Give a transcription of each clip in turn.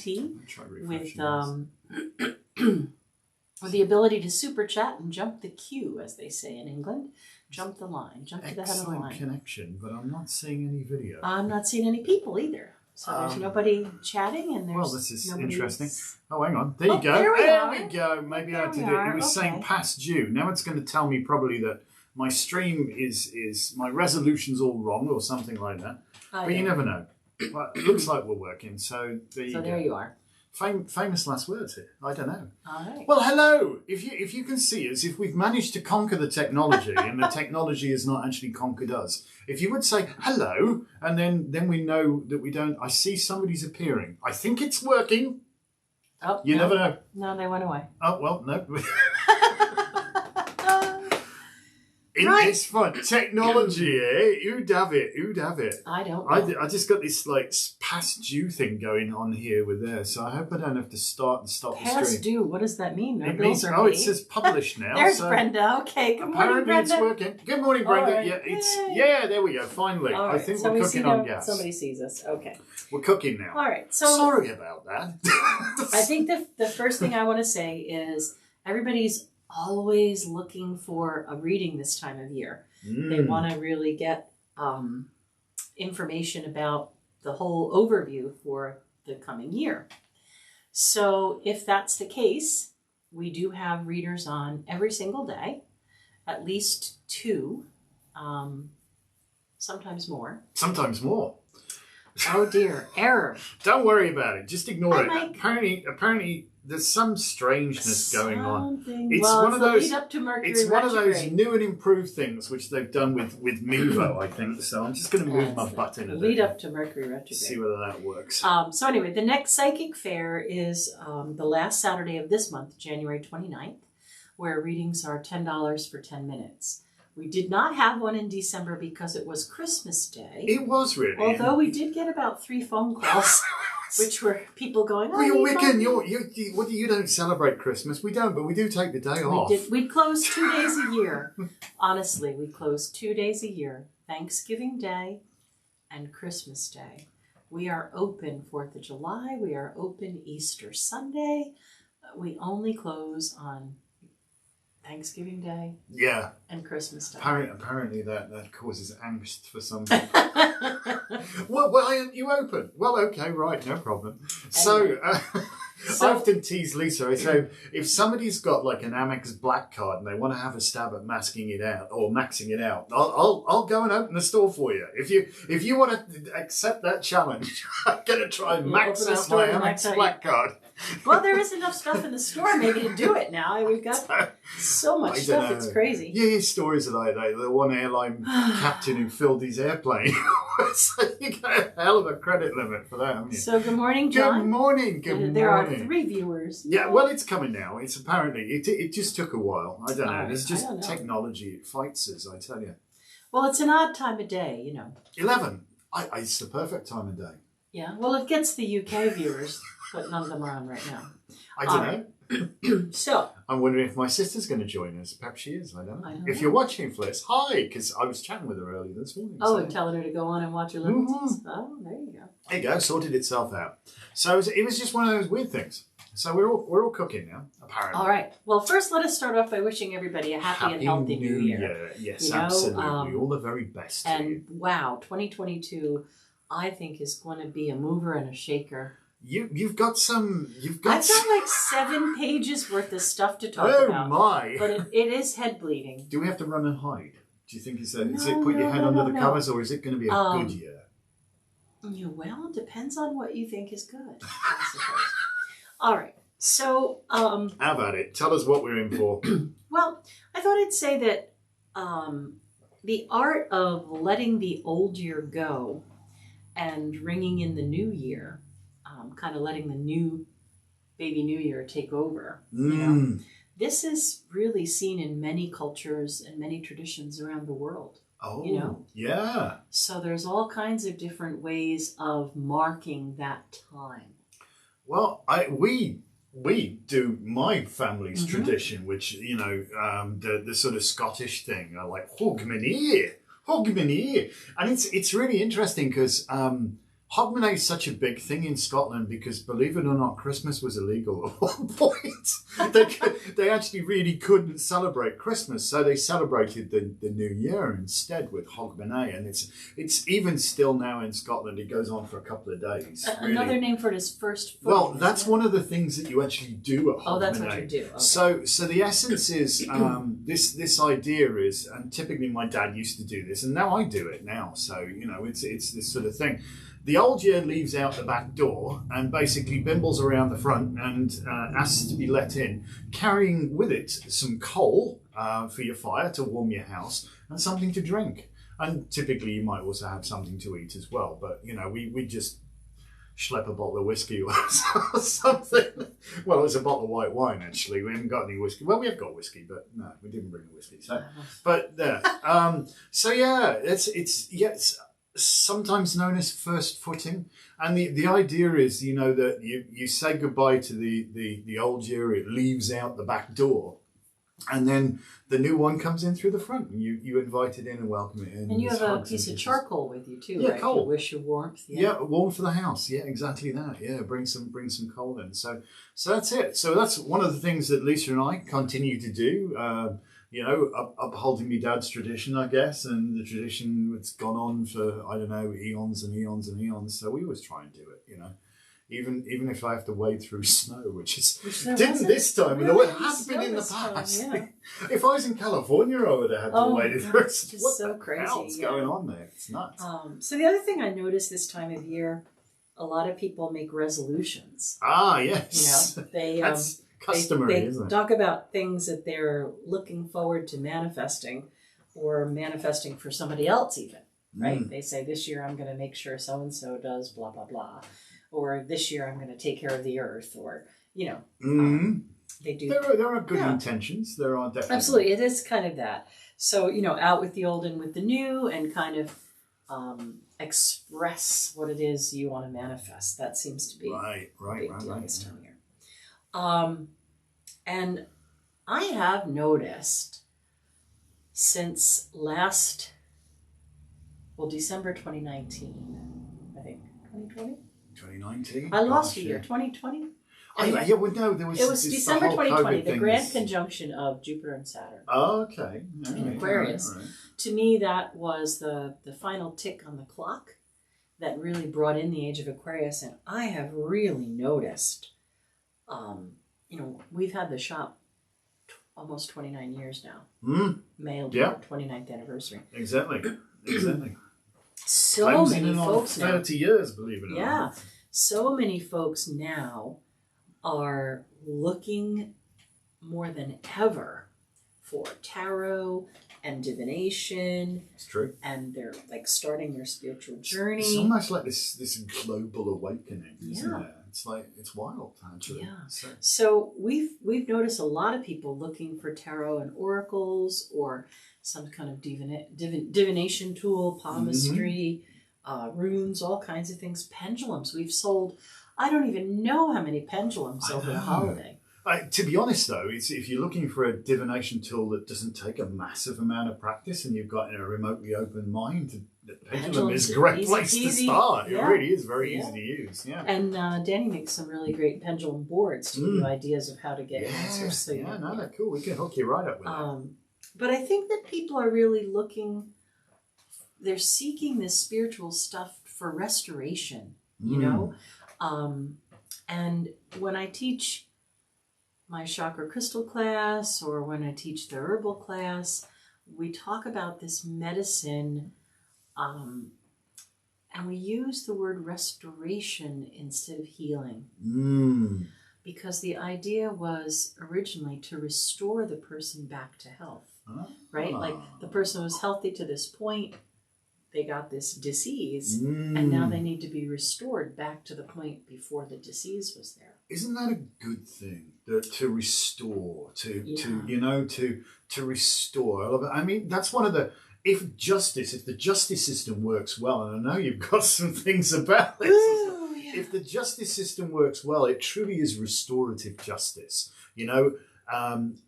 with with the ability to super chat and jump the queue, as they say in England. Jump the line, jump to the head of the line. Excellent connection, but I'm not seeing any video. I'm not seeing any people either. So there's nobody chatting, and there's this is interesting. Oh, hang on. There you go. There we go. Maybe I had to do it. It was saying past due. Now it's going to tell me probably that my stream is my resolution's all wrong or something like that. But you never know. Well, it looks like we're working. So there you are. Famous last words here. I don't know. All right. Well, hello. If you can see us, if we've managed to conquer the technology and the technology has not actually conquered us, if you would say hello, and then we know that we don't. I see somebody's appearing. I think it's working. Oh, you never know. No, they went away. Oh well, no. Right. It's fun. Technology, eh? Who'd have it? I don't know. I just got this like past due thing going on here with there, so I hope I don't have to start and stop the stream. Past due? What does that mean? It means, it says published now. There's Brenda. Okay, good morning, Brenda. Apparently it's working. Good morning, Brenda. Right. Yeah, there we go, finally. All right. I think we're cooking on gas. Somebody sees us. Okay. We're cooking now. All right. So sorry about that. I think the first thing I want to say is everybody's always looking for a reading this time of year. They want to really get information about the whole overview for the coming year. So if that's the case, we do have readers on every single day, at least 2, sometimes more. Sometimes more. Oh dear, error. Don't worry about it. Just ignore it. Mike. Apparently, there's some strangeness going on. It's one of those. It's one of those new and improved things which they've done with Mevo, I think. So I'm just going to move my butt in a lead up to Mercury retrograde. See whether that works. So anyway, the next psychic fair is the last Saturday of this month, January 29th, where readings are $10 for 10 minutes. We did not have one in December because it was Christmas Day. It was really. Although we did get about 3 phone calls, which were people going, "Oh, you're Wiccan. You don't celebrate Christmas. We don't, but we do take the day off." We close 2 days a year. Honestly, we close 2 days a year: Thanksgiving Day and Christmas Day. We are open 4th of July. We are open Easter Sunday. We only close on Thanksgiving Day, and Christmas Day. Apparently that causes angst for some people. Well, why aren't you open? Well, okay, right, no problem. So I often tease Lisa. I say, if somebody's got like an Amex Black card and they want to have a stab at maxing it out, I'll go and open the store for you. If you want to accept that challenge, I'm going to try and max out my Amex Black card. Well, there is enough stuff in the store maybe to do it now. We've got so much stuff, it's crazy. You hear stories like that. The one airline captain who filled his airplane. So you got a hell of a credit limit for that, haven't you? So good morning, John. Good morning. Good morning. There are 3 viewers. Yeah, well, it's coming now. It's apparently, it just took a while. I don't know. It's just technology. It fights us, I tell you. Well, it's an odd time of day, you know. 11. It's the perfect time of day. Yeah, well, it gets the UK viewers, but none of them are on right now. I don't know. So I'm wondering if my sister's going to join us. Perhaps she is. I don't know. If you're watching, Fliss, hi, because I was chatting with her earlier this morning. And telling her to go on and watch Elevensies. Oh, there you go. There you go. Sorted itself out. So it was just one of those weird things. So we're all cooking now, apparently. All right. Well, first, let us start off by wishing everybody a happy and healthy New Year. Yes, absolutely. All the very best to you. And wow, 2022, I think, is going to be a mover and a shaker. I've got I've got like 7 pages worth of stuff to talk about. Oh my! But it is head bleeding. Do we have to run and hide? Do you think is it put your head under the covers, or is it going to be a good year? Well, it depends on what you think is good, I suppose. All right. So how about it? Tell us what we're in for. Well, I thought I'd say that the art of letting the old year go and ringing in the new year, kind of letting the new baby new year take over. You know? This is really seen in many cultures and many traditions around the world. Oh, you know? Yeah. So there's all kinds of different ways of marking that time. Well, we do my family's tradition, which, you know, the sort of Scottish thing, like Hogmanay. And it's really interesting because Hogmanay is such a big thing in Scotland because, believe it or not, Christmas was illegal at one point. They actually really couldn't celebrate Christmas, so they celebrated the New Year instead with Hogmanay, and it's even still now in Scotland. It goes on for a couple of days. Really. Another name for it is first footing. Well, that's one of the things that you actually do at Hogmanay. Oh, that's what you do. Okay. So the essence is this idea is, and typically my dad used to do this, and now I do it now. So it's this sort of thing. The old year leaves out the back door and basically bimbles around the front and asks to be let in, carrying with it some coal for your fire to warm your house and something to drink. And typically you might also have something to eat as well. But, we just schlep a bottle of whiskey or something. Well, it was a bottle of white wine, actually. We haven't got any whiskey. Well, we have got whiskey, but no, we didn't bring the whiskey. So, but there. It's sometimes known as first footing, and the idea is that you say goodbye to the old year. It leaves out the back door, and then the new one comes in through the front, and you invite it in and welcome it in. And you have a piece of charcoal with you too, right? Coal. To wish you warmth. Yeah, warmth for the house. Yeah, exactly that. Yeah, bring some coal in. So that's it. So that's one of the things that Lisa and I continue to do. Upholding my dad's tradition, I guess, and the tradition that's gone on for, I don't know, eons and eons and eons. So we always try and do it, even if I have to wade through snow, which didn't this time. Really? It has been in the past. Yeah. If I was in California, I would have had to wade through. It's just so crazy. What's going on there? It's nuts. So the other thing I noticed this time of year, a lot of people make resolutions. Ah, yes. They That's customary, they isn't it? talk about things that they're looking forward to manifesting, or manifesting for somebody else even, right? They say, this year I'm going to make sure so-and-so does blah, blah, blah. Or this year I'm going to take care of the earth, or, they do. There are good intentions. There are definitely. Absolutely. It is kind of that. So, out with the old and with the new, and kind of express what it is you want to manifest. That seems to be right this time of year. And I have noticed since December 2019, I think, 2020? 2019? I lost a year, 2020? There was. It was December 2020, the grand things. conjunction of Jupiter and Saturn. Oh, okay. In Aquarius. Right. To me, that was the final tick on the clock that really brought in the age of Aquarius. And I have really noticed, we've had the shop almost 29 years now. May will be our 29th anniversary. Exactly. So many folks now. 30 years, believe it or not. Yeah. So many folks now are looking more than ever for tarot and divination. It's true. And they're starting their spiritual journey. It's almost like this global awakening, isn't it? It's wild, actually. Yeah. So we've noticed a lot of people looking for tarot and oracles, or some kind of divination tool, palmistry, runes, all kinds of things, pendulums. We've sold, I don't even know how many pendulums over the holiday. To be honest, though, if you're looking for a divination tool that doesn't take a massive amount of practice, and you've got a remotely open mind, the pendulum is a great place to start. It really is very easy to use. Yeah. And Danny makes some really great pendulum boards to give you ideas of how to get answers. So they're cool. We can hook you right up with that. But I think that people are really they're seeking this spiritual stuff for restoration, and when I teach my chakra crystal class, or when I teach the herbal class, we talk about this medicine, and we use the word restoration instead of healing. Because the idea was originally to restore the person back to health, right? Like the person was healthy to this point, they got this disease, and now they need to be restored back to the point before the disease was there. Isn't that a good thing? To restore, to restore. I love it. I mean, that's one of the. If the justice system works well, and I know you've got some things about this. If the justice system works well, it truly is restorative justice.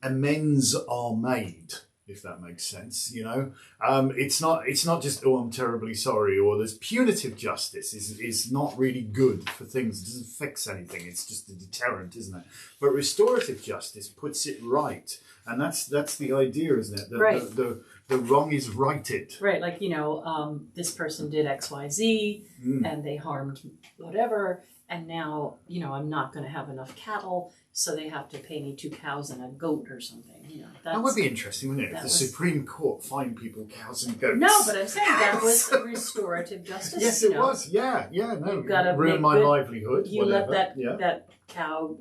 Amends are made. if that makes sense. You know, it's not just, oh, I'm terribly sorry, or there's punitive justice is not really good for things. It doesn't fix anything. It's just a deterrent, isn't it? But restorative justice puts it right, and that's the idea, isn't it? Right. The wrong is righted. Right, like, this person did X, Y, Z, and they harmed whatever, and now, I'm not going to have enough cattle, so they have to pay me 2 cows and a goat or something. That would be interesting, wouldn't it? If the Supreme Court fined people cows and goats. No, but I'm saying that was restorative justice. Yes, it was. Yeah. No, you've got to ruin my livelihood. You whatever. let that cow,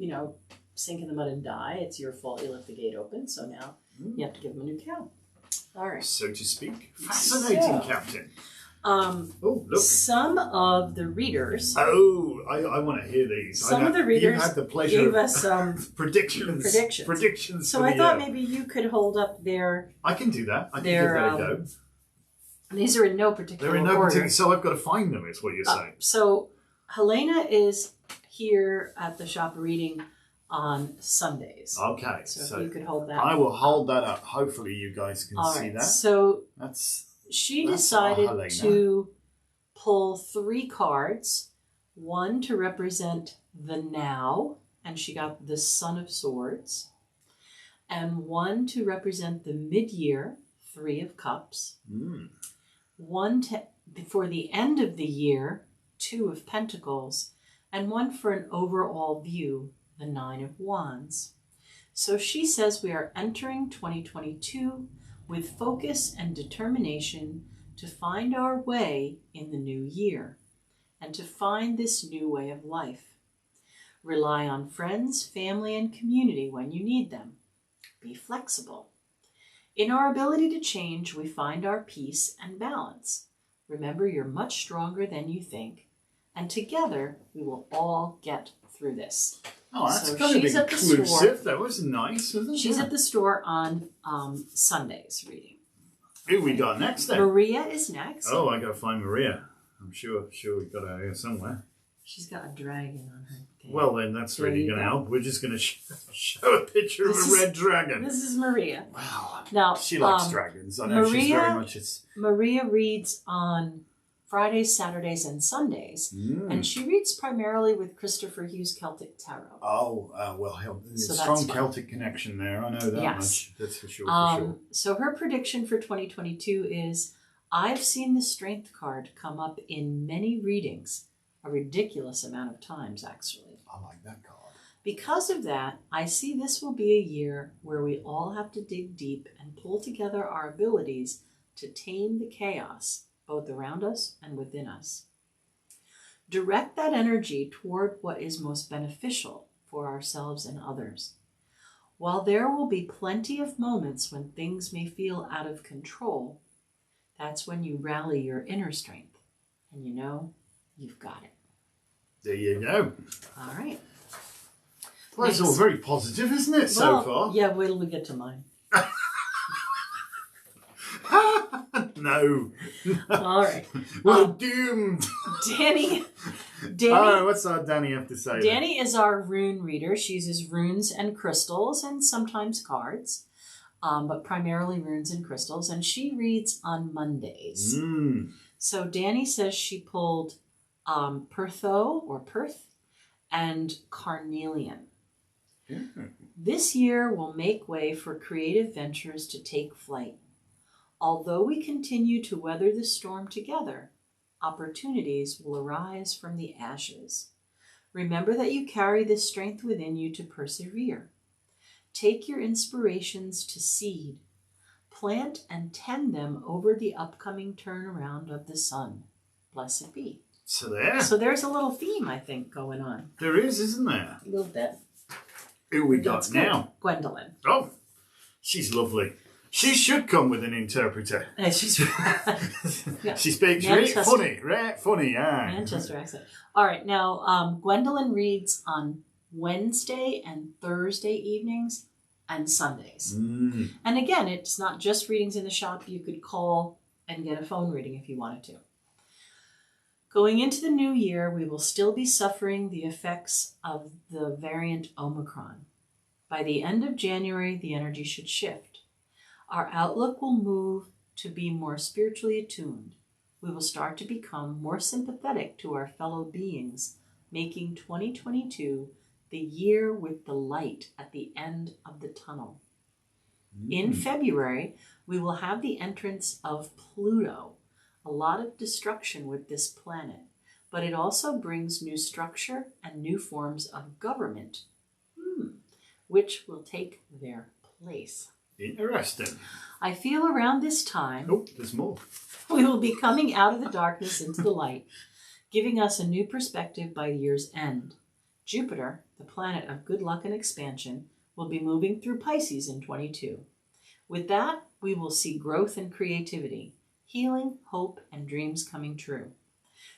sink in the mud and die. It's your fault. You left the gate open, so now you have to give them a new cow. All right. So to speak. Fascinating, Captain. Look. Some of the readers. Oh, I want to hear these. Some of the readers had the pleasure gave us predictions. So I thought maybe you could hold up their. I can do that. I can give that a go. These are in no particular order. They're in no particular. So I've got to find them. Is what you're saying. So Helena is here at the shop reading on Sundays. Okay. So if you could hold that. I will hold that up. Hopefully you guys can see that. So that's. She decided to pull 3 cards, one to represent the now, and she got the Son of Swords, and one to represent the mid-year, 3 of Cups, one for the end of the year, 2 of Pentacles, and one for an overall view, the 9 of Wands. So she says we are entering 2022 with focus and determination to find our way in the new year and to find this new way of life. Rely on friends, family, and community when you need them. Be flexible. In our ability to change, we find our peace and balance. Remember, you're much stronger than you think, and together we will all get through this. Oh, that's kind of inclusive. That was nice, wasn't it? She's at the store on Sundays reading. Who we got next then? Maria is next. Oh, I got to find Maria. I'm sure we've got her here somewhere. She's got a dragon on her thing. Well, then that's really going to help. We're just going to show a picture of a red dragon. This is Maria. Wow. Now, she likes dragons. I know she's very much... Maria reads on Fridays, Saturdays, and Sundays. And she reads primarily with Christopher Hughes Celtic Tarot. Oh, well, there's a strong Celtic connection there. I know that much. That's for sure. So her prediction for 2022 is, I've seen the Strength card come up in many readings, a ridiculous amount of times, actually. I like that card. Because of that, I see this will be a year where we all have to dig deep and pull together our abilities to tame the chaos both around us and within us. Direct that energy toward what is most beneficial for ourselves and others. While there will be plenty of moments when things may feel out of control, that's when you rally your inner strength, and you've got it. There you go. All right. Well, it's all very positive, isn't it, so far? Yeah, wait till we get to mine. No. All right. We're doomed. Danny. Oh, what's our Danny have to say? Danny is our rune reader. She uses runes and crystals and sometimes cards, but primarily runes and crystals. And she reads on Mondays. So Danny says she pulled Perth and Carnelian. This year will make way for creative ventures to take flight. Although we continue to weather the storm together, opportunities will arise from the ashes. Remember that you carry this strength within you to persevere. Take your inspirations to seed. Plant and tend them over the upcoming turnaround of the sun. Blessed be. So there's a little theme, I think, going on. There is, isn't there? A little bit. Who we got now? Gwendolyn. Oh, she's lovely. She should come with an interpreter. She's She speaks really funny, yeah. Manchester accent. All right, now Gwendolyn reads on Wednesday and Thursday evenings and Sundays. And again, it's not just readings in the shop. You could call and get a phone reading if you wanted to. Going into the new year, we will still be suffering the effects of the variant Omicron. By the end of January, the energy should shift. Our outlook will move to be more spiritually attuned. We will start to become more sympathetic to our fellow beings, making 2022 the year with the light at the end of the tunnel. In February, we will have the entrance of Pluto, a lot of destruction with this planet, but it also brings new structure and new forms of government, which will take their place. Interesting. I feel around this time, Oh, there's more. we will be coming out of the darkness into the light, giving us a new perspective by year's end. Jupiter, the planet of good luck and expansion, will be moving through Pisces in 22. With that, we will see growth and creativity, healing, hope, and dreams coming true.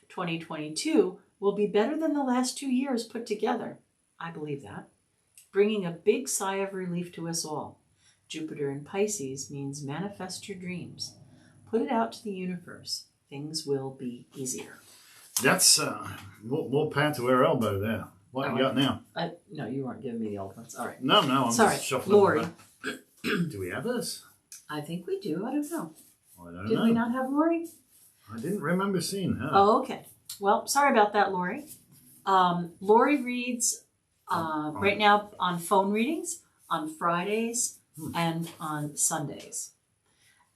2022 will be better than the last 2 years put together. I believe that. Bringing a big sigh of relief to us all. Jupiter in Pisces means manifest your dreams. Put it out to the universe. Things will be easier. That's more power to her elbow there. What you got now? No, you weren't giving me the old ones. All right. No, I'm Sorry. just shuffling. Lori. Do we have this? I think we do. I don't know. I don't know. Did we not have Lori? I didn't remember seeing her. Oh, okay. Well, sorry about that, Lori. Lori reads right now on phone readings on Fridays and on Sundays.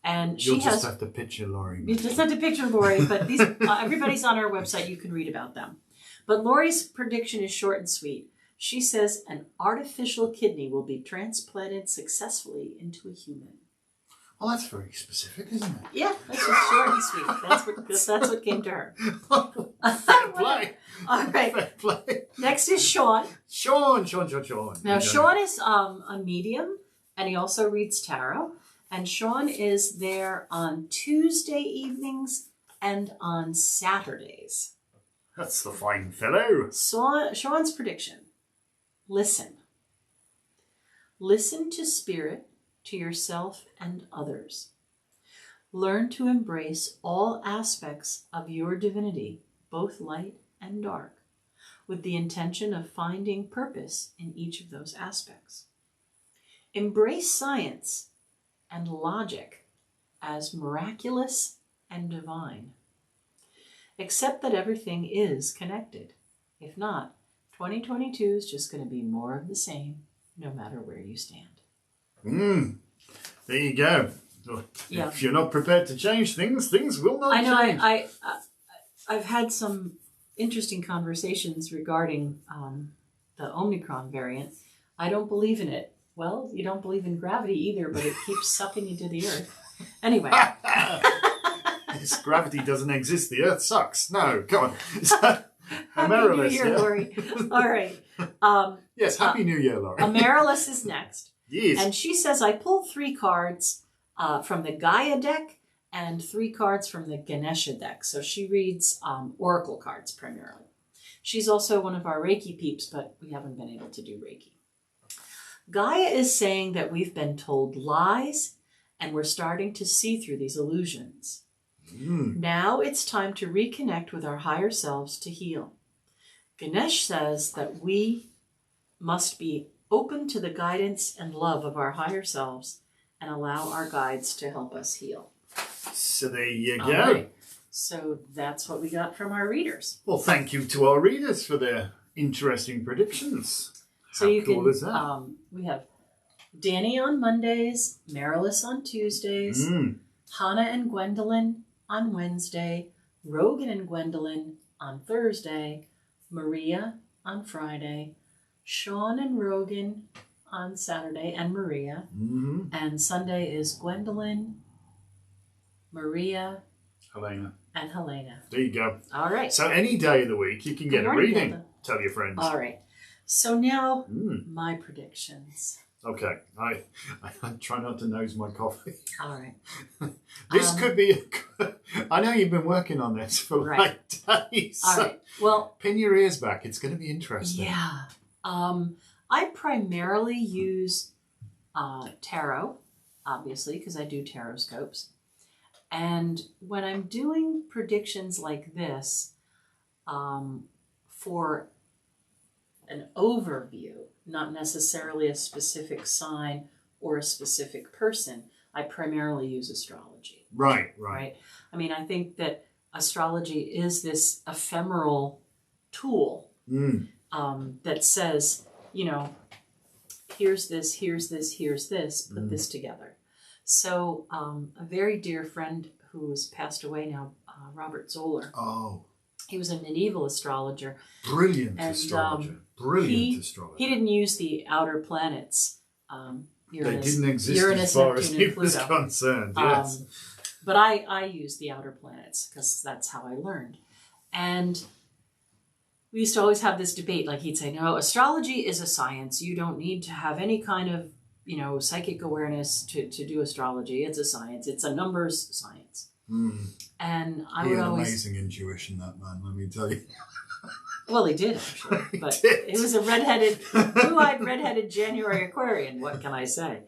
And You'll she just has. have to picture Lori. You just have to picture Lori, but these everybody's on our website. You can read about them. But Lori's prediction is short and sweet. She says an artificial kidney will be transplanted successfully into a human. Well, that's very specific, isn't it? Yeah, that's just short and sweet. That's what came to her. Fair play. All right. Fair play. Next is Sean. Sean. Now, Sean is a medium, and he also reads tarot. And Sean is there on Tuesday evenings and on Saturdays. That's the fine fellow. Sean's prediction. Listen. Listen to spirit, to yourself and others. Learn to embrace all aspects of your divinity, both light and dark, with the intention of finding purpose in each of those aspects. Embrace science and logic as miraculous and divine. Accept that everything is connected. If not, 2022 is just going to be more of the same, no matter where you stand. There you go. Yeah. If you're not prepared to change things, things will not change. I've had some interesting conversations regarding the Omicron variant. I don't believe in it. Well, you don't believe in gravity either, but it keeps sucking you to the earth. Anyway. This gravity doesn't exist. The earth sucks. No, come on. Happy New Year, Lori. All right. Yes, Happy New Year, Lori. Amaryllis is next. Yes. And she says, I pulled 3 cards from the Gaia deck and 3 cards from the Ganesha deck. So she reads oracle cards primarily. She's also one of our Reiki peeps, but we haven't been able to do Reiki. Gaia is saying that we've been told lies and we're starting to see through these illusions. Now it's time to reconnect with our higher selves to heal. Ganesh says that we must be open to the guidance and love of our higher selves and allow our guides to help us heal. So there you go. Right. So that's what we got from our readers. Well, thank you to our readers for their interesting predictions. So How you cool can, is that? We have Danny on Mondays, Marilys on Tuesdays, Hannah and Gwendolyn on Wednesday, Rogan and Gwendolyn on Thursday, Maria on Friday, Sean and Rogan on Saturday, and Maria. And Sunday is Gwendolyn, Maria, Helena. and Helena. There you go. All right. So any day of the week you can get a reading. Tell your friends. All right. So now my predictions. Okay. I try not to nose my coffee. All right. This could be I know you've been working on this for like days. All right. Well, pin your ears back. It's going to be interesting. Yeah. I primarily use tarot, obviously, because I do tarot scopes. And when I'm doing predictions like this, for an overview, not necessarily a specific sign or a specific person, I primarily use astrology. Right. I mean, I think that astrology is this ephemeral tool that says, you know, here's this, put this together. So a very dear friend who has passed away now, Robert Zoller. Oh. He was a medieval astrologer. Brilliant astrologer. Brilliant astrologer. He didn't use the outer planets. Uranus, they didn't exist Uranus, as far Neptune, as he and was Pluto. concerned, yes. But I use the outer planets because that's how I learned. And we used to always have this debate. Like he'd say, no, astrology is a science. You don't need to have any kind of, you know, psychic awareness to do astrology. It's a science. It's a numbers science. And I would always... amazing intuition, that man, let me tell you. Well, he did, actually. But it was a blue-eyed redheaded January Aquarian. What can I say?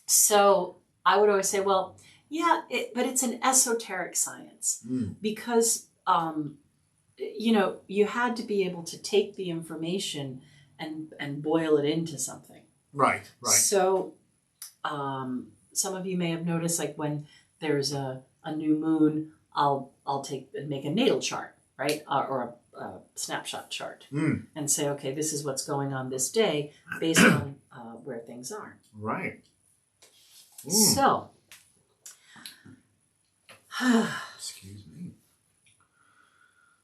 So I would always say, well, yeah, but it's an esoteric science because, you know, you had to be able to take the information and boil it into something. Right. So some of you may have noticed, like when there's a new moon, I'll take and make a natal chart, right? Or a snapshot chart and say, okay, this is what's going on this day based on where things are. Right. So, excuse me.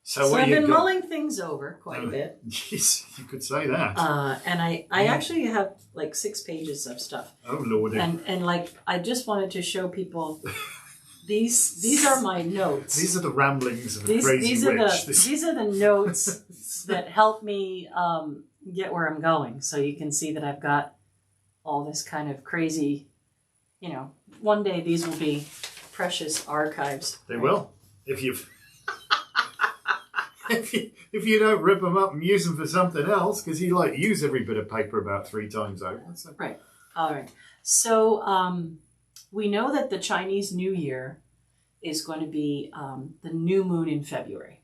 So what I've you been got? mulling things over quite a bit. Yes, you could say that. And I actually have like 6 pages of stuff. Oh, Lordy. And like, I just wanted to show people, these are my notes. These are the ramblings of a crazy witch. These are the notes that help me get where I'm going. So you can see that I've got all this kind of crazy, you know, one day these will be precious archives. They will. If you don't rip them up and use them for something else, because you like use every bit of paper about 3 times over. So. Right. All right. So we know that the Chinese New Year is going to be the new moon in February.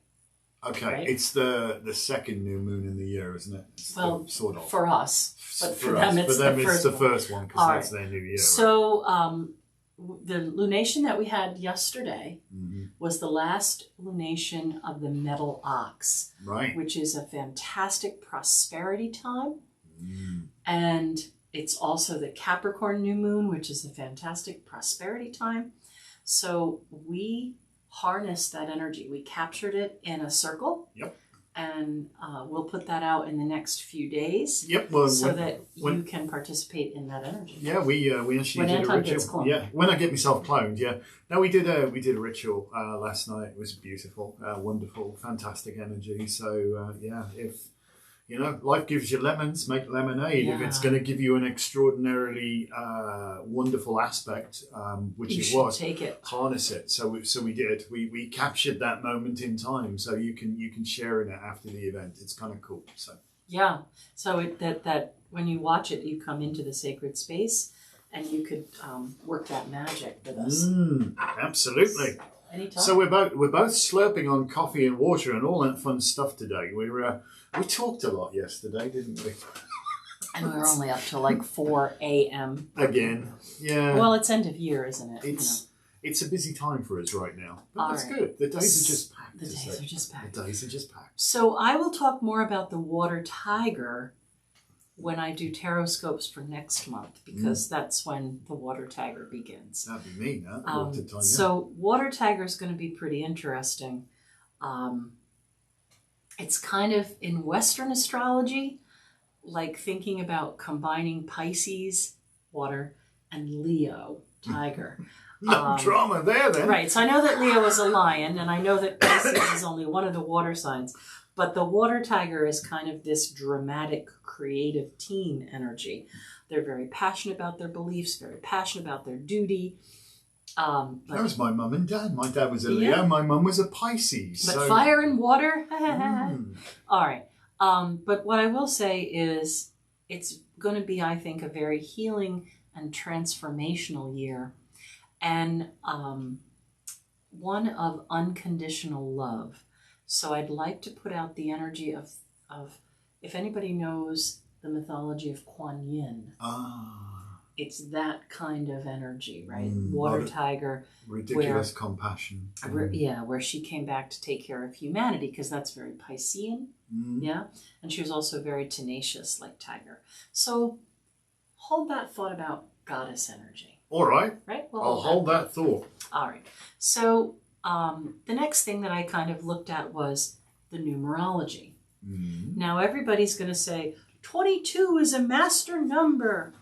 Okay. Right? It's the second new moon in the year, isn't it? Well, sort of. for us. But for us. them, it's the first one, because that's their new year. So the lunation that we had yesterday was the last lunation of the metal ox, right? Which is a fantastic prosperity time. And it's also the Capricorn new moon, which is a fantastic prosperity time. So we harnessed that energy. We captured it in a circle. Yep. And we'll put that out in the next few days. Yep. Well, so that you can participate in that energy. Yeah, we actually when did Anton a ritual. Gets cloned. Yeah, when I get myself cloned. Yeah. No, we did a ritual last night. It was beautiful, wonderful, fantastic energy. So yeah, if you know, life gives you lemons, make lemonade. Yeah. If it's going to give you an extraordinarily wonderful aspect, which you it should was, take it. harness it. So we did. We captured that moment in time, so you can share in it after the event. It's kind of cool. So yeah. So that when you watch it, you come into the sacred space, and you could work that magic with us. Absolutely. Anytime. So we're both slurping on coffee and water and all that fun stuff today. We talked a lot yesterday, didn't we? And we were only up till like 4 a.m. Again, yeah. Well, it's end of year, isn't it? It's a busy time for us right now. But that's right. good. The days are just packed. The days are just packed. The days are just packed. So I will talk more about the water tiger when I do tarot scopes for next month, because that's when the water tiger begins. That'd be me, huh? Water tiger. So water tiger is going to be pretty interesting. It's kind of in Western astrology, like thinking about combining Pisces, water, and Leo, tiger. No drama there, then. Right. So I know that Leo is a lion, and I know that Pisces is only one of the water signs. But the water tiger is kind of this dramatic, creative teen energy. They're very passionate about their beliefs, very passionate about their duty. That was my mum and dad. My dad was a Leo. My mum was a Pisces. But fire and water? All right. But what I will say is it's going to be, I think, a very healing and transformational year. And one of unconditional love. So I'd like to put out the energy of if anybody knows the mythology of Kuan Yin, it's that kind of energy, right? Mm, Water tiger. Ridiculous compassion. Where she came back to take care of humanity, because that's very Piscean. Mm. Yeah. And she was also very tenacious, like tiger. So hold that thought about goddess energy. All right. Right? I'll hold that thought. All right. So the next thing that I kind of looked at was the numerology. Mm. Now everybody's going to say 22 is a master number.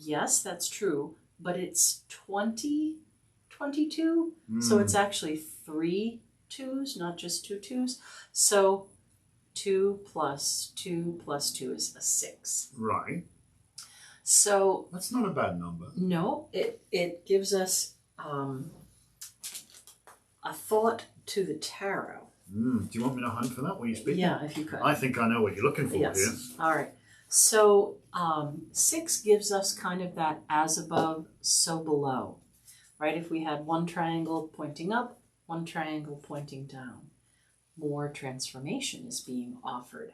Yes, that's true, but it's 22. So it's actually 3 2s, not just 2 2s. So 2 plus 2 plus 2 is a 6. Right. So that's not a bad number. No, it gives us a thought to the tarot. Do you want me to hunt for that while you speak? Yeah, if you could. I think I know what you're looking for here. All right. So 6 gives us kind of that as above, so below, right? If we had one triangle pointing up, one triangle pointing down, more transformation is being offered.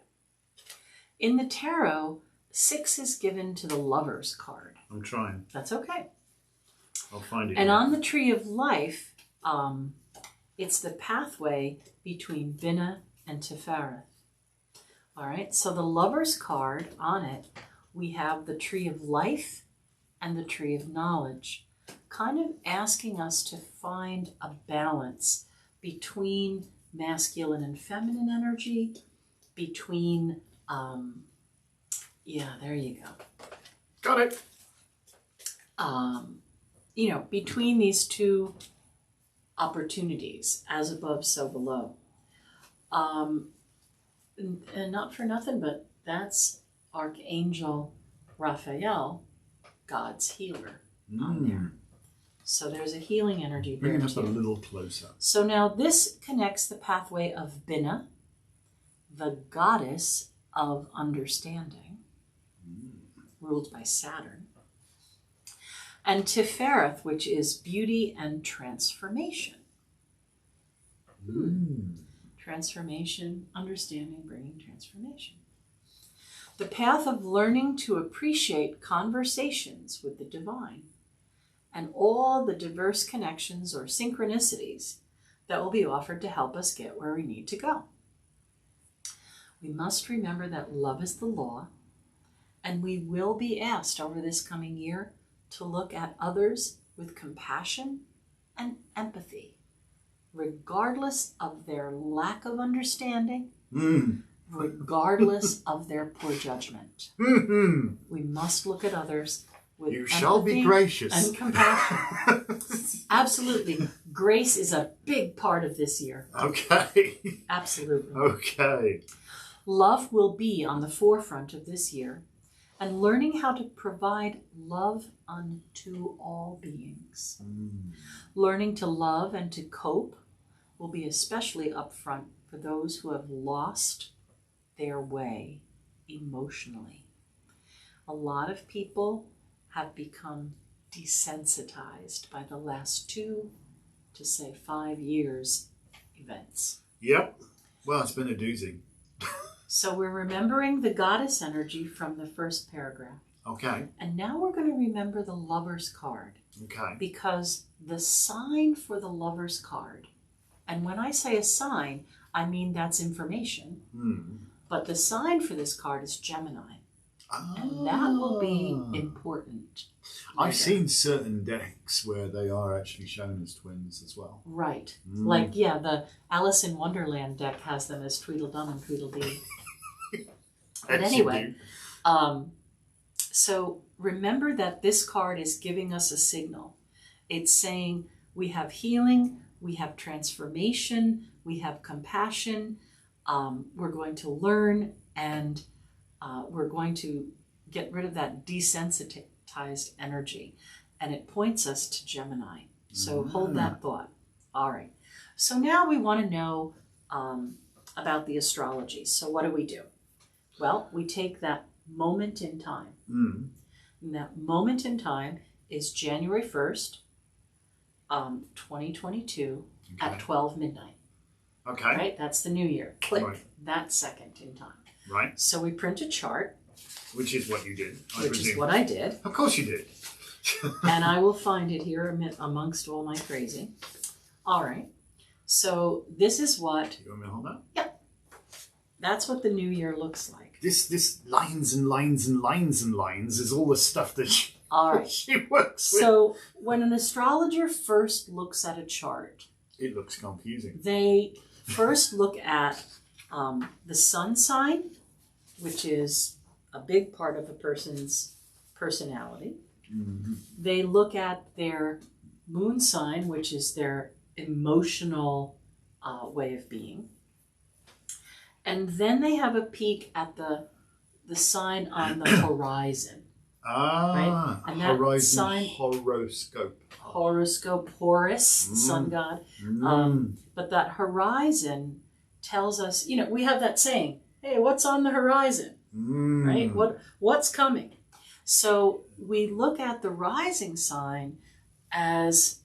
In the tarot, 6 is given to the Lover's card. I'm trying. That's okay. I'll find it. And on the Tree of Life, it's the pathway between Binah and Tifereth. All right, so the Lover's card, on it, we have the Tree of Life and the Tree of Knowledge, kind of asking us to find a balance between masculine and feminine energy, between, yeah, there you go. Got it. Between these two opportunities, as above, so below. And not for nothing, but that's Archangel Raphael, God's healer, on there. So there's a healing energy there. Bring it up a little closer. So now this connects the pathway of Binah, the goddess of understanding, ruled by Saturn, and Tifereth, which is beauty and transformation. Transformation, understanding, bringing transformation. The path of learning to appreciate conversations with the divine and all the diverse connections or synchronicities that will be offered to help us get where we need to go. We must remember that love is the law, and we will be asked over this coming year to look at others with compassion and empathy, regardless of their lack of understanding, regardless of their poor judgment. We must look at others with you empathy shall be gracious and compassion. Absolutely. Grace is a big part of this year. Okay. Absolutely. Okay. Love will be on the forefront of this year, and learning how to provide love unto all beings. Learning to love and to cope will be especially upfront for those who have lost their way emotionally. A lot of people have become desensitized by the last 2 to say 5 years events. Yep. Well, it's been a doozy. So we're remembering the goddess energy from the first paragraph. Okay. And now we're going to remember the Lover's card. Okay. Because the sign for the Lover's card, and when I say a sign, I mean that's information, but the sign for this card is Gemini. And that will be important. I've seen certain decks where they are actually shown as twins as well. Right. Like, yeah, the Alice in Wonderland deck has them as Tweedledum and Tweedledee. But anyway, so remember that this card is giving us a signal. It's saying we have healing, we have transformation, we have compassion, we're going to learn, and we're going to get rid of that desensitized energy. And it points us to Gemini. So hold that thought. All right. So now we want to know about the astrology. So what do? Well, we take that moment in time. And that moment in time is January 1st, 2022 at 12 midnight. Okay. Right? That's the new year. Click Right. that second in time. Right. So we print a chart, Which is what you did, I which presume. is what I did. Of course you did. And I will find it here amongst all my crazy. All right. So this is what... You want me to hold that? Yeah. That's what the new year looks like. This lines and lines and lines and lines is all the stuff that All right. she works with. So when an astrologer first looks at a chart, It looks confusing. they first look at the sun sign, which is a big part of a person's personality. Mm-hmm. They look at their moon sign, which is their emotional way of being. And then they have a peek at the sign on the horizon. Ah, right? And that horizon sign, horoscope. Horoscope, Horus, the sun god. But that horizon tells us, we have that saying, hey, what's on the horizon? Right? What's coming? So we look at the rising sign as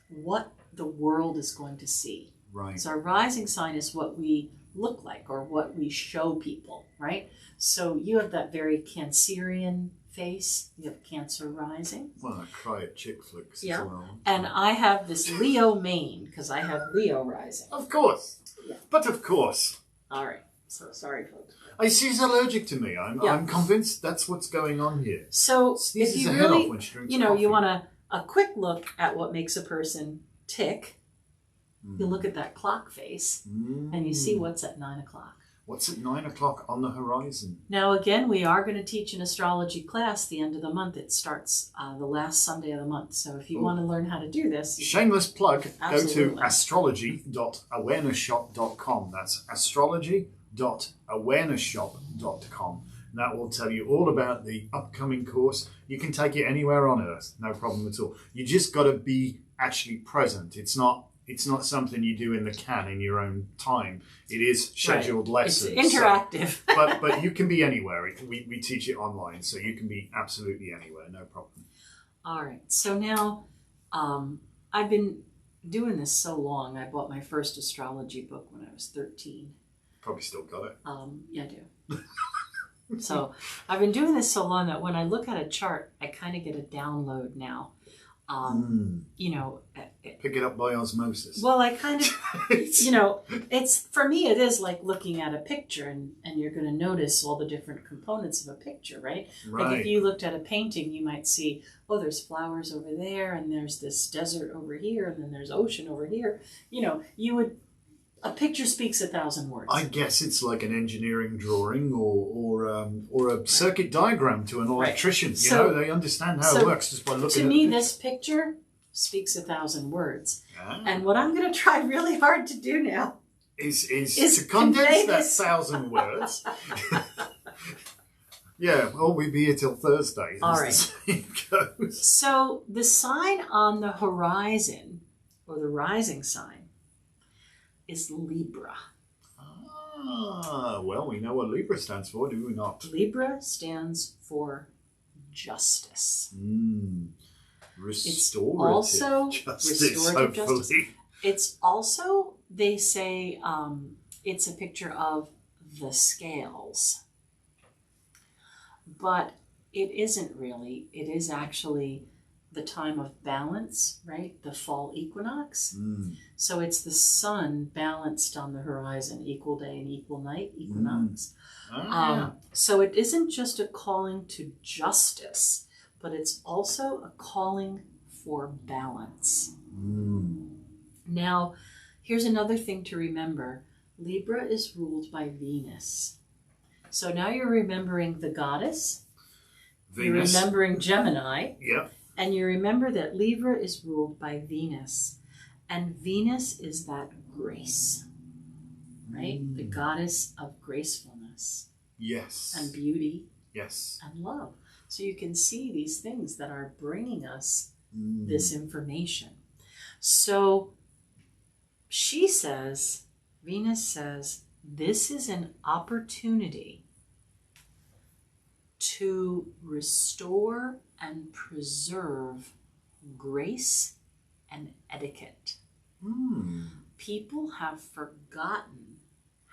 what the world is going to see. Right. So our rising sign is what we look like or what we show people, right? So you have that very Cancerian face. You have Cancer rising. Well, I cry at chick flicks Yeah. as well. And I have this Leo mane because I have Leo rising. Of course. Yeah. But of course. All right. So sorry, folks. She's allergic to me. I'm convinced that's what's going on here. So if you really, when she drinks you coffee. want a quick look at what makes a person tick, you look at that clock face and you see what's at 9 o'clock. What's at 9 o'clock on the horizon? Now, again, we are going to teach an astrology class the end of the month. It starts the last Sunday of the month. So if you want to learn how to do this... Shameless plug. Absolutely. Go to astrology.awarenessshop.com. That's astrology.awarenessshop.com. That will tell you all about the upcoming course. You can take it anywhere on Earth. No problem at all. You just got to be actually present. It's not something you do in the can in your own time. It is scheduled lessons. It's interactive. So, but you can be anywhere. We teach it online, so you can be absolutely anywhere, no problem. All right. So now I've been doing this so long. I bought my first astrology book when I was 13. Probably still got it. Yeah, I do. So I've been doing this so long that when I look at a chart, I kind of get a download now. Pick it up by osmosis. Well, I kind of, it's, for me, it is like looking at a picture and you're going to notice all the different components of a picture, right? Like if you looked at a painting, you might see, oh, there's flowers over there and there's this desert over here and then there's ocean over here. A picture speaks 1,000 words. I guess it's like an engineering drawing or a circuit diagram to an electrician. Right. They understand how it works just by looking at it. To me, this picture speaks 1,000 words. Ah. And what I'm going to try really hard to do now is to condense that 1,000 words. Yeah, well, we'll be here till Thursday. All right. It goes. So the sign on the horizon, or the rising sign, is Libra. Ah, well, we know what Libra stands for, do we not? Libra stands for justice. Restorative justice, hopefully. It's also, they say, it's a picture of the scales. But it isn't really. It is actually the time of balance, right? The fall equinox. So it's the sun balanced on the horizon, equal day and equal night, equinox. So it isn't just a calling to justice, but it's also a calling for balance. Now, here's another thing to remember. Libra is ruled by Venus. So now you're remembering the goddess. Venus. You're remembering Gemini. Yeah. And you remember that Libra is ruled by Venus. And Venus is that grace, right? The goddess of gracefulness. Yes. And beauty. Yes. And love. So you can see these things that are bringing us this information. So Venus says, this is an opportunity to restore and preserve grace and etiquette. People have forgotten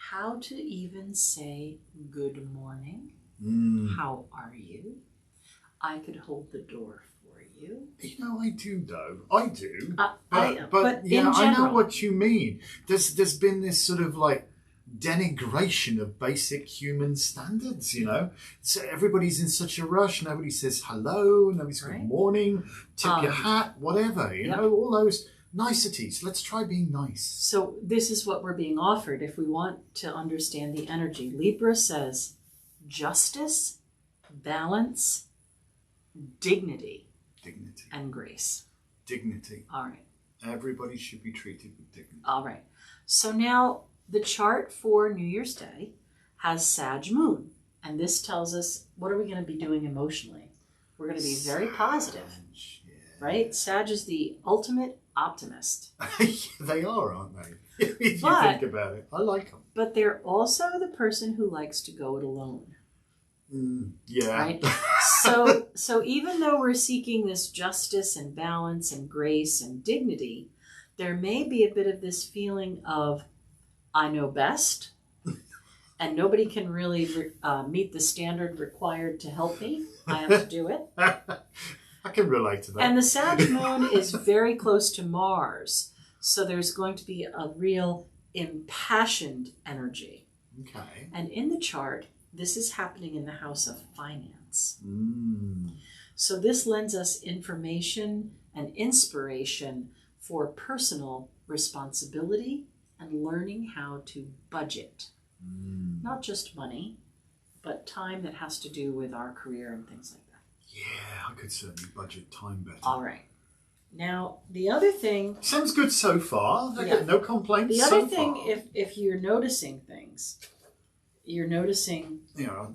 how to even say good morning. How are you? I could hold the door for you. You know, I do though. I do. But yeah, in general, I know what you mean. There's been this sort of like denigration of basic human standards, you know. So everybody's in such a rush. Nobody says hello. Nobody's good morning. Tip your hat. Whatever. You know, all those niceties. Let's try being nice. So this is what we're being offered if we want to understand the energy. Libra says justice, balance, dignity, and grace. Dignity. All right. Everybody should be treated with dignity. All right. So now the chart for New Year's Day has Sag Moon. And this tells us what are we going to be doing emotionally. We're going to be very positive. Right? Sag is the ultimate optimist. They are, aren't they? If you think about it. I like them. But they're also the person who likes to go it alone. Yeah. Right? So even though we're seeking this justice and balance and grace and dignity, there may be a bit of this feeling of, I know best, and nobody can really meet the standard required to help me. I have to do it. I can relate to that. And the Sag Moon is very close to Mars, so there's going to be a real impassioned energy. Okay. And in the chart, this is happening in the house of finance. So this lends us information and inspiration for personal responsibility and learning how to budget. Not just money, but time that has to do with our career and things like that. Yeah, I could certainly budget time better. All right. Now, the other thing... Sounds good so far. I get no complaints the other so thing, far. if you're noticing things, you're noticing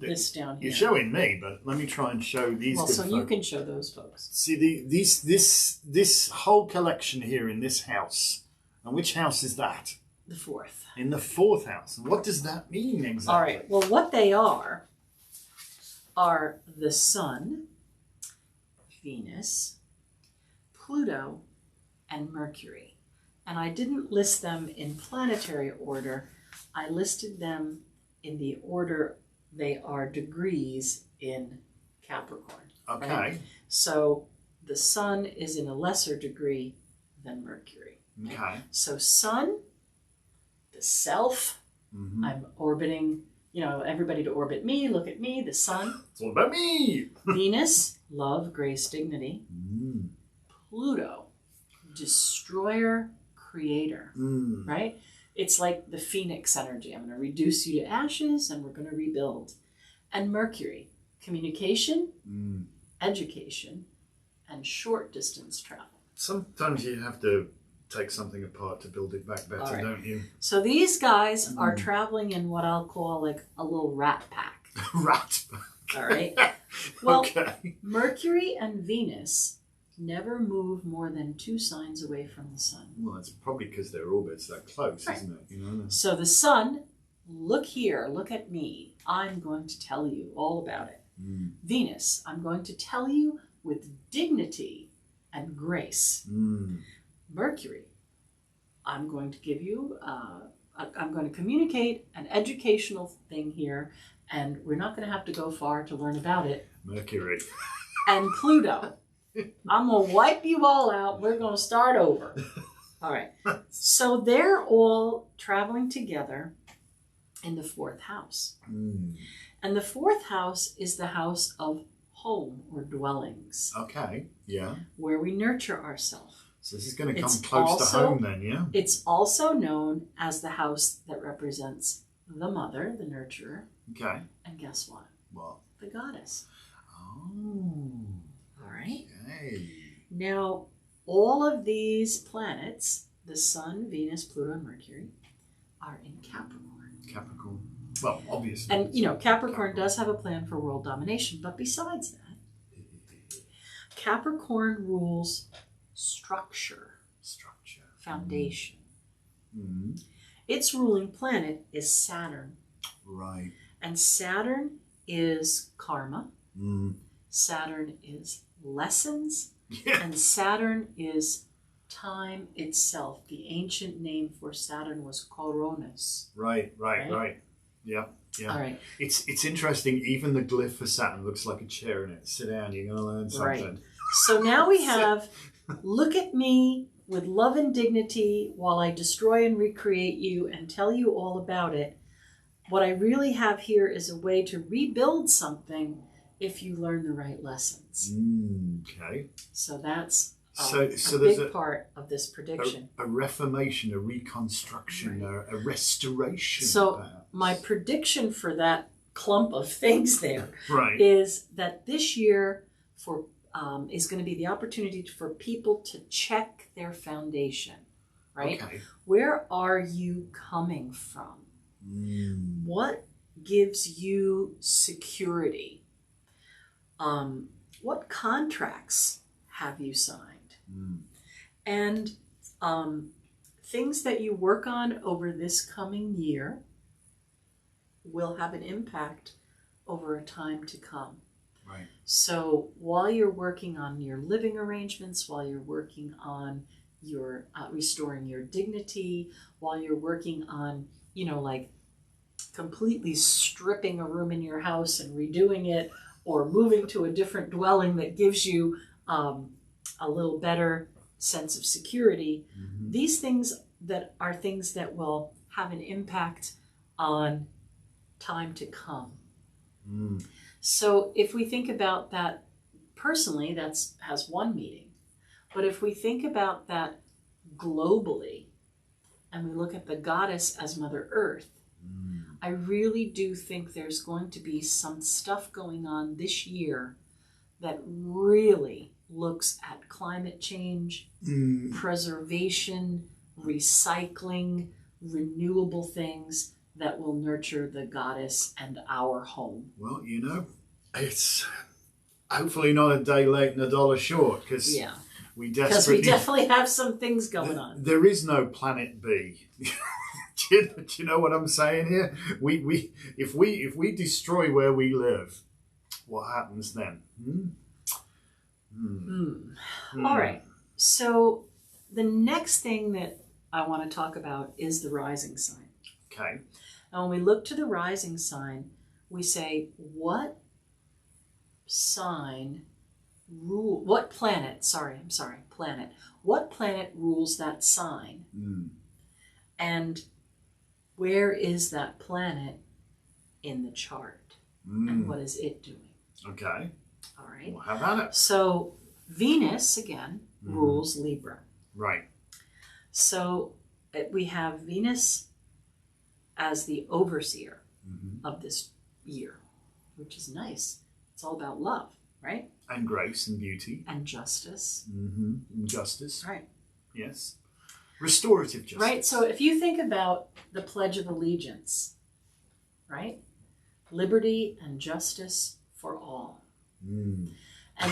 this down here. You're showing me, but let me try and show these Well, good so folk. you can show those folks. See, this whole collection here in this house. And which house is that? The fourth. In the fourth house. And what does that mean exactly? All right. Well, what they are the Sun, Venus, Pluto, and Mercury. And I didn't list them in planetary order. I listed them in the order they are degrees in Capricorn. Okay. Right? So the Sun is in a lesser degree than Mercury. Okay. So Sun, the self, I'm orbiting, everybody to orbit me, look at me, the Sun. It's all about me. Venus, love, grace, dignity. Pluto, destroyer, creator, right? It's like the phoenix energy. I'm going to reduce you to ashes and we're going to rebuild. And Mercury, communication, education, and short distance travel. Sometimes you have to take something apart to build it back better, don't you? So these guys are traveling in what I'll call like a little rat pack. Rat pack. All right. Well, okay. Mercury and Venus never move more than 2 signs away from the Sun. Well, that's probably because their orbit's that close, isn't it? So the Sun, look here, look at me. I'm going to tell you all about it. Venus, I'm going to tell you with dignity and grace. Mercury, I'm going to give you, I'm going to communicate an educational thing here, and we're not going to have to go far to learn about it. Mercury. And Pluto, I'm going to wipe you all out. We're going to start over. All right. So they're all traveling together in the 4th house. And the 4th house is the house of home or dwellings. Okay, yeah. Where we nurture ourselves. So this is going to come close to home then, yeah? It's also known as the house that represents the mother, the nurturer. Okay. And guess what? What? The goddess. Oh. All right. Okay. Now, all of these planets, the Sun, Venus, Pluto, and Mercury, are in Capricorn. Capricorn. Well, obviously. And, Capricorn does have a plan for world domination, but besides that, Capricorn rules structure. Foundation. Its ruling planet is Saturn. Right. And Saturn is karma. Saturn is lessons. Yeah. And Saturn is time itself. The ancient name for Saturn was Coronis. Right. Yeah. All right. It's interesting. Even the glyph for Saturn looks like a chair in it. Sit down, you're going to learn something. Right. So now we have, look at me with love and dignity while I destroy and recreate you and tell you all about it. What I really have here is a way to rebuild something if you learn the right lessons. Okay. So that's so a there's big part of this prediction. A reformation, a reconstruction, Right. a restoration. So perhaps. my prediction for that clump of things there Right. is that this year for is going to be the opportunity for people to check their foundation, right? Okay. Where are you coming from? What gives you security? What contracts have you signed? And things that you work on over this coming year will have an impact over a time to come. Right. So while you're working on your living arrangements, while you're working on your restoring your dignity, while you're working on, like completely stripping a room in your house and redoing it, or moving to a different dwelling that gives you a little better sense of security, these things that are things that will have an impact on time to come. So if we think about that personally, that has one meaning. But if we think about that globally, and we look at the goddess as Mother Earth, I really do think there's going to be some stuff going on this year that really looks at climate change, preservation, recycling, renewable things that will nurture the goddess and our home. Well, it's hopefully not a day late and a dollar short, because we definitely have some things going on. There is no planet B. Do you know what I'm saying here? If we destroy where we live, what happens then? All right. So the next thing that I want to talk about is the rising sign. Okay. Now, when we look to the rising sign, we say, what planet rules that sign? And where is that planet in the chart? And what is it doing? Okay. All right. Well, how about it? So Venus, again, rules Libra. Right. So we have Venus as the overseer of this year, which is nice. It's all about love, right? And grace and beauty. And justice. And justice. Right. Yes. Restorative justice. Right. So if you think about the Pledge of Allegiance, right? Liberty and justice for all. And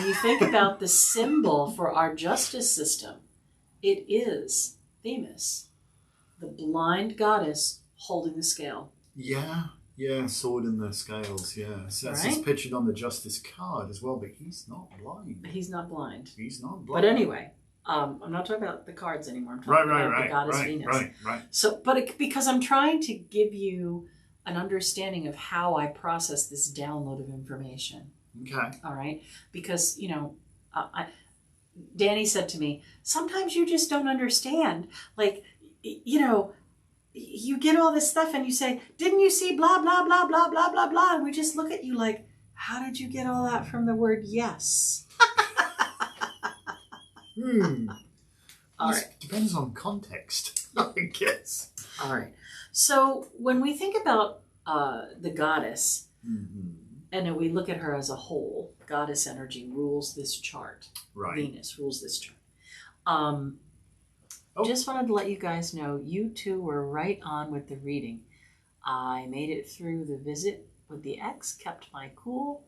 you think about the symbol for our justice system, it is Themis, the blind goddess holding the scale. Yeah, sword in the scales, yeah. So that's just pictured on the justice card as well, but he's not blind. He's not blind. But anyway, I'm not talking about the cards anymore. I'm talking about the goddess Venus. Right. So, because I'm trying to give you an understanding of how I process this download of information. Okay. All right. Because, Danny said to me, sometimes you just don't understand. Like, you get all this stuff and you say, didn't you see blah, blah, blah, blah, blah, blah, blah. And we just look at you like, how did you get all that from the word yes? All right. Depends on context, I guess. All right. So when we think about the goddess, and then we look at her as a whole, goddess energy rules this chart. Right. Venus rules this chart. Just wanted to let you guys know, you two were right on with the reading. I made it through the visit with the ex, kept my cool,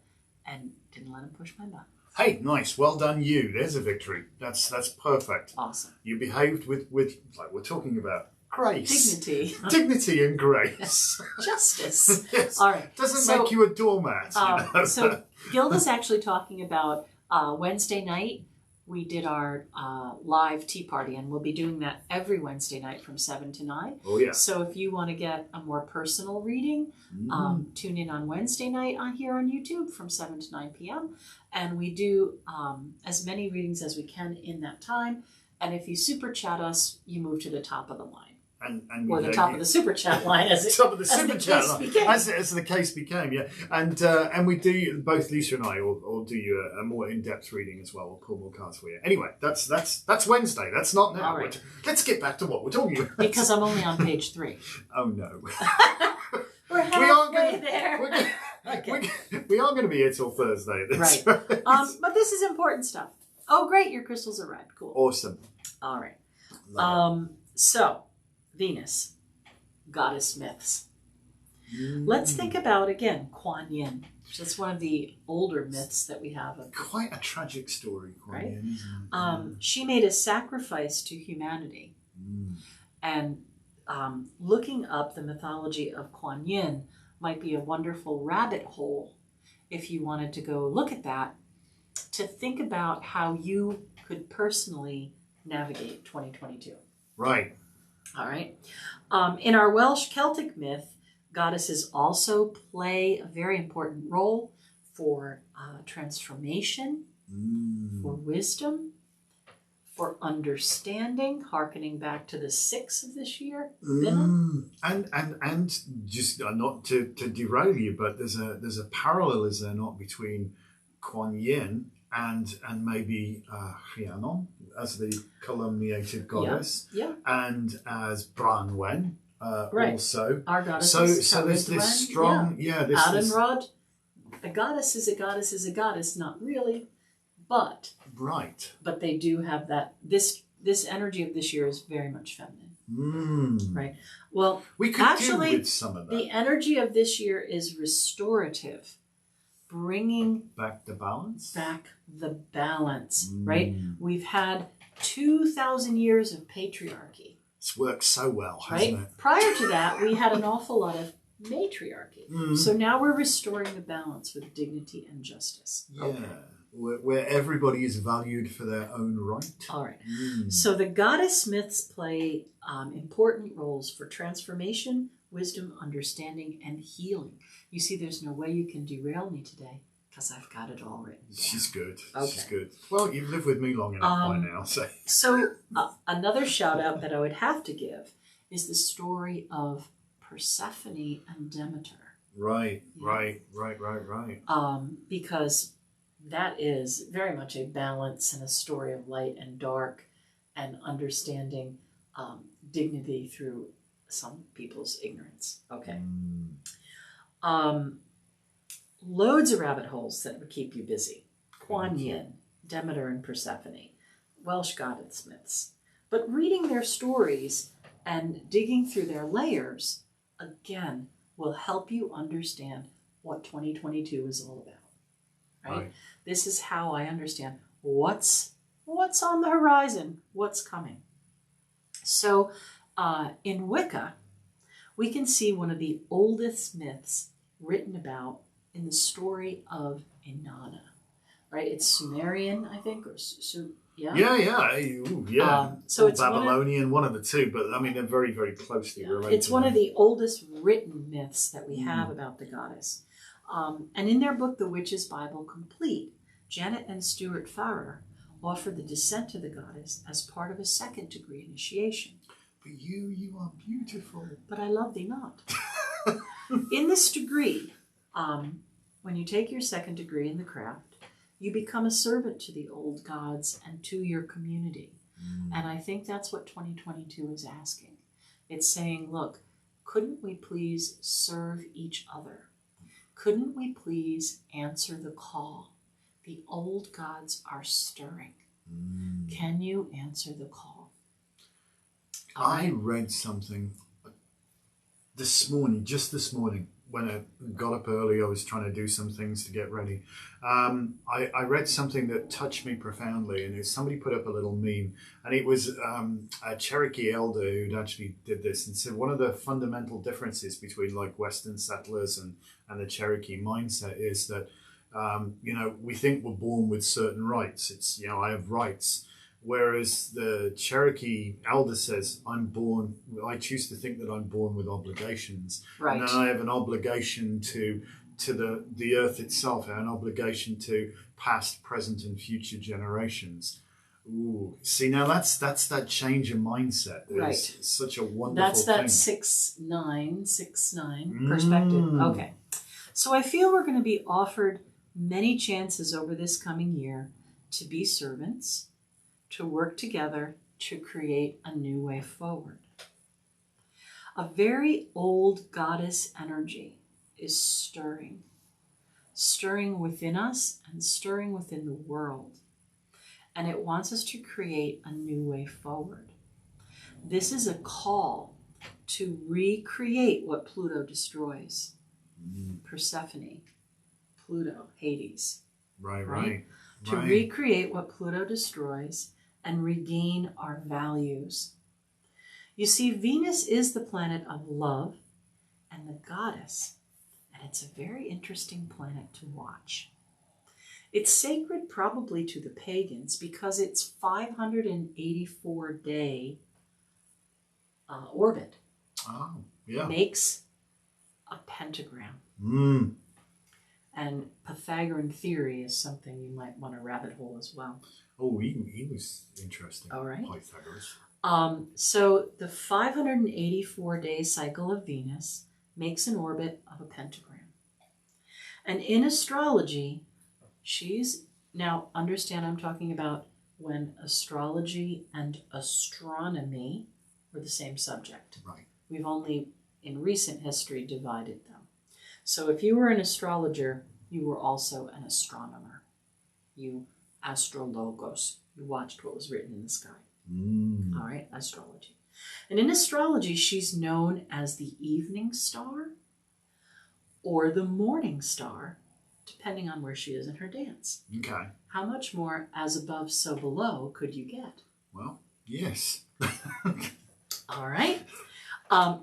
and didn't let him push my button. Hey, nice. Well done, you. There's a victory. That's perfect. Awesome. You behaved with like we're talking about, grace. Dignity. And grace. Justice. Yes. All right. Doesn't make you a doormat. So Gilda's actually talking about Wednesday night. we did our live tea party, and we'll be doing that every Wednesday night from 7 to 9. Oh, yeah. So if you want to get a more personal reading, tune in on Wednesday night here on YouTube from 7 to 9 p.m. And we do as many readings as we can in that time. And if you super chat us, you move to the top of the line. Or the top of the super chat line, as the case became, yeah. And we do, both Lisa and I will do you a more in-depth reading as well. We'll pull more cards for you. Anyway, that's Wednesday. That's not now. Right. Let's get back to what we're talking about. Because I'm only on page 3. Oh no. We're halfway there. We are going to be here till Thursday. Right. But this is important stuff. Oh, great! Your crystals are red. Cool. Awesome. All right. So. Venus, goddess myths. Let's think about, again, Kuan Yin. That's one of the older myths that we have. Quite a tragic story, Kuan Yin, isn't it? She made a sacrifice to humanity. And looking up the mythology of Kuan Yin might be a wonderful rabbit hole if you wanted to go look at that, to think about how you could personally navigate 2022. Right. All right. In our Welsh Celtic myth, goddesses also play a very important role for transformation, for wisdom, for understanding, hearkening back to the 6 of this year. And just not to derail you, but there's a parallel, is there not, between Kuan Yin and maybe Rhiannon as the calumniated goddess, and as Branwen also. Our goddess. So there's this strong, this Adenrod. A goddess is a goddess is a goddess, not really, but right. But they do have that. This energy of this year is very much feminine, right? Well, we could actually do with some of that. The energy of this year is restorative. Bringing back the balance, right? We've had 2,000 years of patriarchy. It's worked so well, hasn't it? Prior to that, we had an awful lot of matriarchy. So now we're restoring the balance with dignity and justice. Yeah, where everybody is valued for their own right. All right. So the goddess myths play important roles for transformation, wisdom, understanding, and healing. You see, there's no way you can derail me today because I've got it all written down. She's good. Okay. She's good. Well, you've lived with me long enough by now. So another shout out that I would have to give is the story of Persephone and Demeter. Right. Because that is very much a balance and a story of light and dark and understanding dignity through some people's ignorance. Okay. Loads of rabbit holes that would keep you busy. Kuan Yin, Demeter and Persephone, Welsh goddess myths. But reading their stories and digging through their layers, again, will help you understand what 2022 is all about. Right? This is how I understand what's on the horizon, what's coming. So in Wicca, we can see one of the oldest myths written about in the story of Inanna, right? It's Sumerian, I think, or so it's Babylonian, one of the two, but I mean they're very, very closely related. It's one of the oldest written myths that we have about the goddess. And in their book, The Witch's Bible Complete, Janet and Stuart Farrer offer the descent to the goddess as part of a second-degree initiation. But you are beautiful. But I love thee not. In this degree, when you take your second degree in the craft, you become a servant to the old gods and to your community. And I think that's what 2022 is asking. It's saying, look, couldn't we please serve each other? Couldn't we please answer the call? The old gods are stirring. Can you answer the call? I read something just this morning, when I got up early. I was trying to do some things to get ready. I read something that touched me profoundly, and somebody put up a little meme, and it was a Cherokee elder who'd actually did this and said one of the fundamental differences between like Western settlers and the Cherokee mindset is that We think we're born with certain rights. It's, I have rights. Whereas the Cherokee elder says, I choose to think that I'm born with obligations. Right. And then I have an obligation to the earth itself, and an obligation to past, present, and future generations. Ooh, see, now that's that change of mindset. Right. It's such a wonderful That's that thing. 6-9 perspective. Okay. So I feel we're going to be offered many chances over this coming year to be servants, to work together to create a new way forward. A very old goddess energy is stirring within us and stirring within the world. And it wants us to create a new way forward. This is a call to recreate what Pluto destroys. Persephone, Pluto, Hades. Right. To recreate what Pluto destroys and regain our values. You see, Venus is the planet of love and the goddess, and it's a very interesting planet to watch. It's sacred probably to the pagans because its 584-day orbit makes a pentagram. And Pythagorean theory is something you might want to rabbit hole as well. Oh, he was interesting. All right. Pythagoras. So the 584-day cycle of Venus makes an orbit of a pentagram. And in astrology, now understand I'm talking about when astrology and astronomy were the same subject. Right. We've only, in recent history, divided them. So if you were an astrologer, you were also an astronomer. You astrologos. You watched what was written in the sky. All right, astrology. And in astrology, she's known as the evening star or the morning star, depending on where she is in her dance. Okay. How much more as above, so below could you get? Well, yes. All right.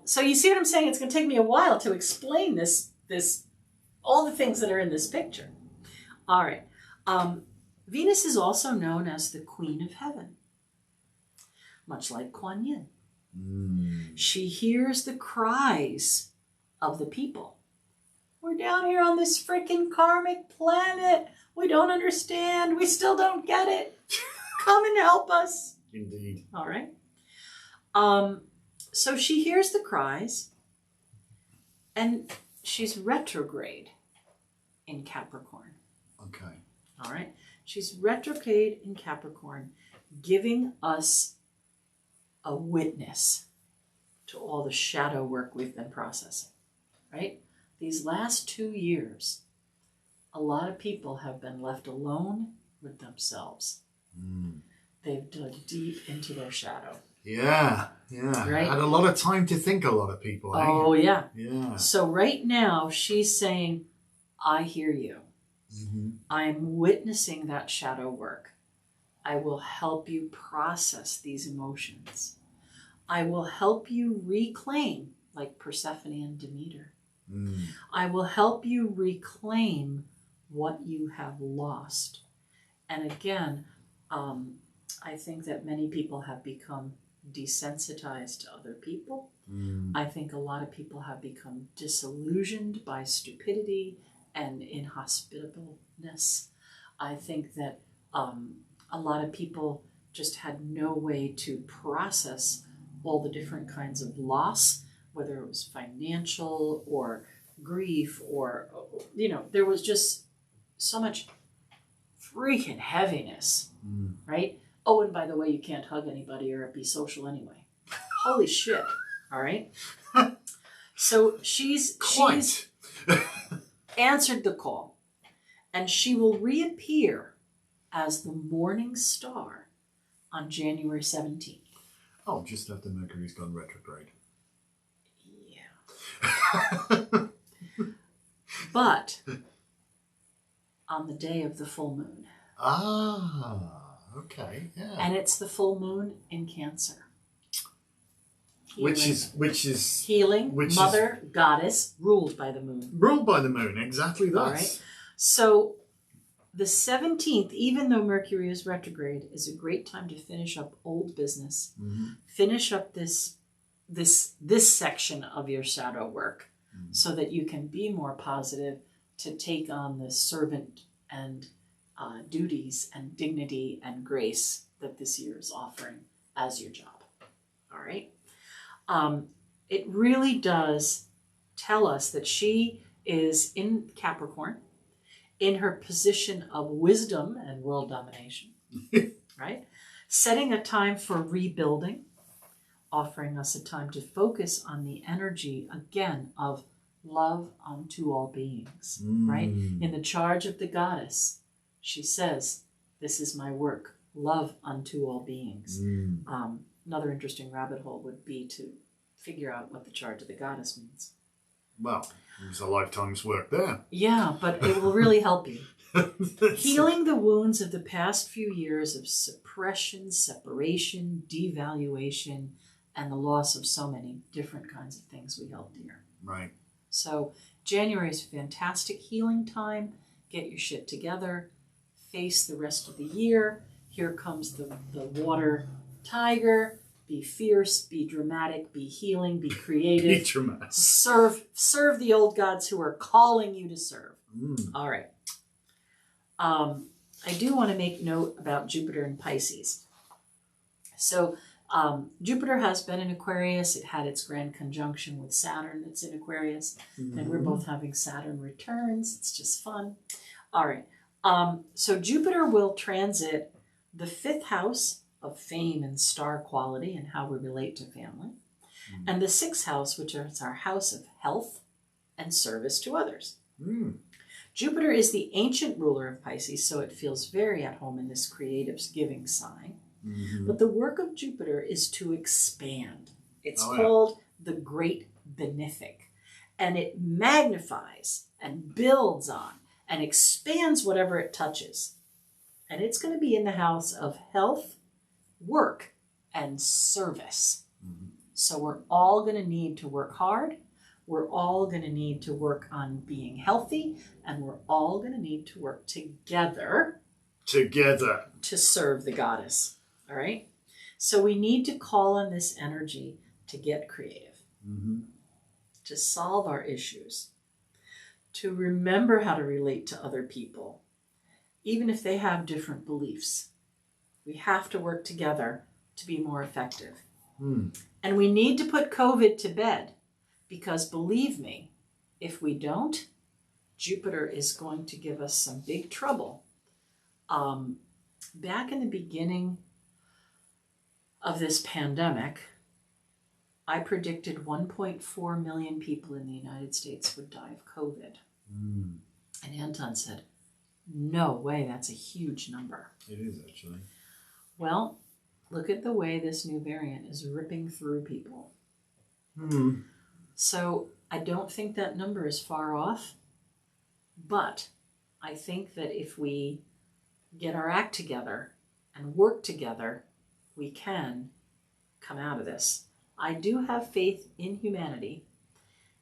So you see what I'm saying? It's going to take me a while to explain this, all the things that are in this picture. All right. Venus is also known as the Queen of Heaven, much like Kuan Yin. She hears the cries of the people. We're down here on this freaking karmic planet. We don't understand. We still don't get it. Come and help us. Indeed. All right. So she hears the cries, and she's retrograde in Capricorn. Okay. All right. She's retrograde in Capricorn, giving us a witness to all the shadow work we've been processing, right? These last 2 years, a lot of people have been left alone with themselves. They've dug deep into their shadow. Yeah. Right? Had a lot of time to think, a lot of people. Oh, yeah. Yeah. So right now, she's saying, I hear you. I'm witnessing that shadow work. I will help you process these emotions. I will help you reclaim, like Persephone and Demeter. I will help you reclaim what you have lost. And again, I think that many people have become desensitized to other people. I think a lot of people have become disillusioned by stupidity and inhospitableness. I think that a lot of people just had no way to process all the different kinds of loss, whether it was financial or grief or, there was just so much freaking heaviness, right? Oh, and by the way, you can't hug anybody or be social anyway. Holy shit, all right? So she's answered the call, and she will reappear as the morning star on January 17th. Oh, just after Mercury's gone retrograde. Yeah. But on the day of the full moon. Okay, yeah. And it's the full moon in Cancer. Which is healing, mother, goddess, ruled by the moon. Ruled by the moon, exactly that. All right. So The 17th, even though Mercury is retrograde, is a great time to finish up old business. Finish up this section of your shadow work so that you can be more positive to take on the servant and duties and dignity and grace that this year is offering as your job. All right? It really does tell us that she is in Capricorn, in her position of wisdom and world domination, right? Setting a time for rebuilding, offering us a time to focus on the energy, again, of love unto all beings, right? In the charge of the goddess, she says, this is my work, love unto all beings. Another interesting rabbit hole would be to figure out what the charge of the goddess means. Well, there's a lifetime's work there. Yeah, but it will really help you. Healing the wounds of the past few years of suppression, separation, devaluation, and the loss of so many different kinds of things we held dear. Right. So January is a fantastic healing time. Get your shit together. Face the rest of the year. Here comes the water tiger. Be fierce, be dramatic, be healing, be creative. Be dramatic. Serve the old gods who are calling you to serve. All right. I do want to make note about Jupiter and Pisces. So Jupiter has been in Aquarius. It had its grand conjunction with Saturn that's in Aquarius. And we're both having Saturn returns. It's just fun. All right. So Jupiter will transit the 5th house of fame and star quality and how we relate to family. And the 6th house, which is our house of health and service to others. Jupiter is the ancient ruler of Pisces, so it feels very at home in this creative giving sign. But the work of Jupiter is to expand. It's called the Great Benefic. And it magnifies and builds on and expands whatever it touches. And it's going to be in the house of health, work, and service. So we're all going to need to work hard. We're all going to need to work on being healthy. And we're all going to need to work together to serve the goddess. All right? So we need to call on this energy to get creative, to solve our issues, to remember how to relate to other people, even if they have different beliefs. We have to work together to be more effective. And we need to put COVID to bed because, believe me, if we don't, Jupiter is going to give us some big trouble. Back in the beginning of this pandemic, I predicted 1.4 million people in the United States would die of COVID. And Anton said, no way, that's a huge number. It is, actually. Well, look at the way this new variant is ripping through people. So I don't think that number is far off, but I think that if we get our act together and work together, we can come out of this. I do have faith in humanity,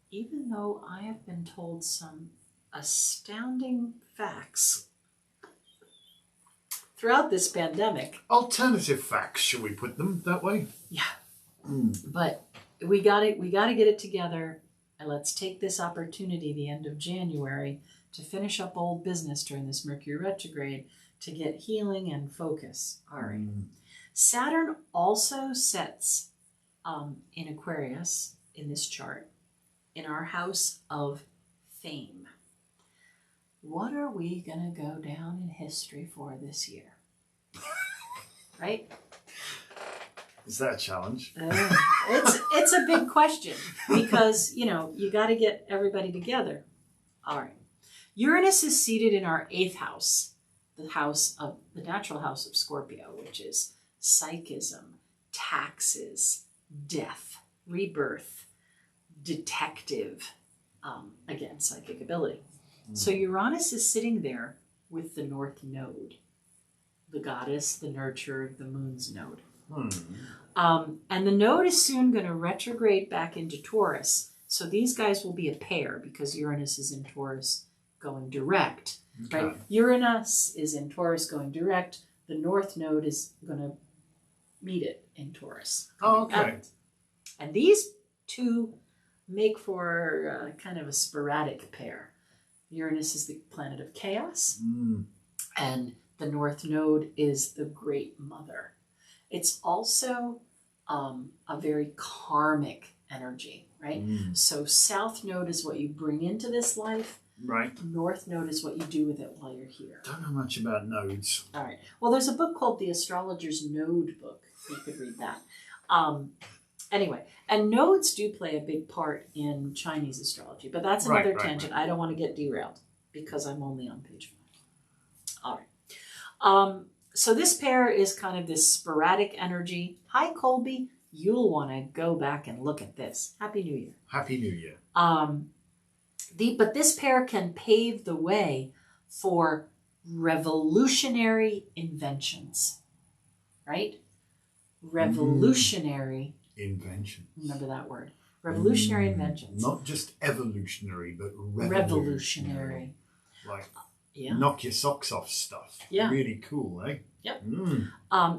even though I have been told some astounding facts throughout this pandemic. Alternative facts, shall we put them that way? Yeah. But we got to get it together, and let's take this opportunity, the end of January, to finish up old business during this Mercury retrograde, to get healing and focus. All right. Saturn also sets in Aquarius in this chart in our house of fame. What are we going to go down in history for this year? Right? Is that a challenge? It's a big question because, you got to get everybody together. All right. Uranus is seated in our 8th house, the natural house of Scorpio, which is psychism, taxes, death, rebirth, detective, again, psychic ability. So Uranus is sitting there with the North Node, the goddess, the nurturer, the moon's node. And the node is soon going to retrograde back into Taurus. So these guys will be a pair because Uranus is in Taurus going direct, Okay. right? Uranus is in Taurus going direct. The North Node is going to meet it in Taurus. Oh, okay. And these two make for kind of a sporadic pair. Uranus is the planet of chaos, and the North Node is the Great Mother. It's also a very karmic energy, right? So South Node is what you bring into this life. Right. North Node is what you do with it while you're here. Don't know much about nodes. All right. Well, there's a book called The Astrologer's Node Book. You could read that. Anyway, and nodes do play a big part in Chinese astrology, but that's another tangent. I don't want to get derailed because I'm only on page 5. All right. So this pair is kind of this sporadic energy. Hi, Colby. You'll want to go back and look at this. Happy New Year. Happy New Year. But this pair can pave the way for revolutionary inventions, right? Revolutionary inventions. Remember that word. Revolutionary inventions. Not just evolutionary, but revolutionary. Like yeah. knock your socks off stuff. Yeah. Really cool, eh? Yep.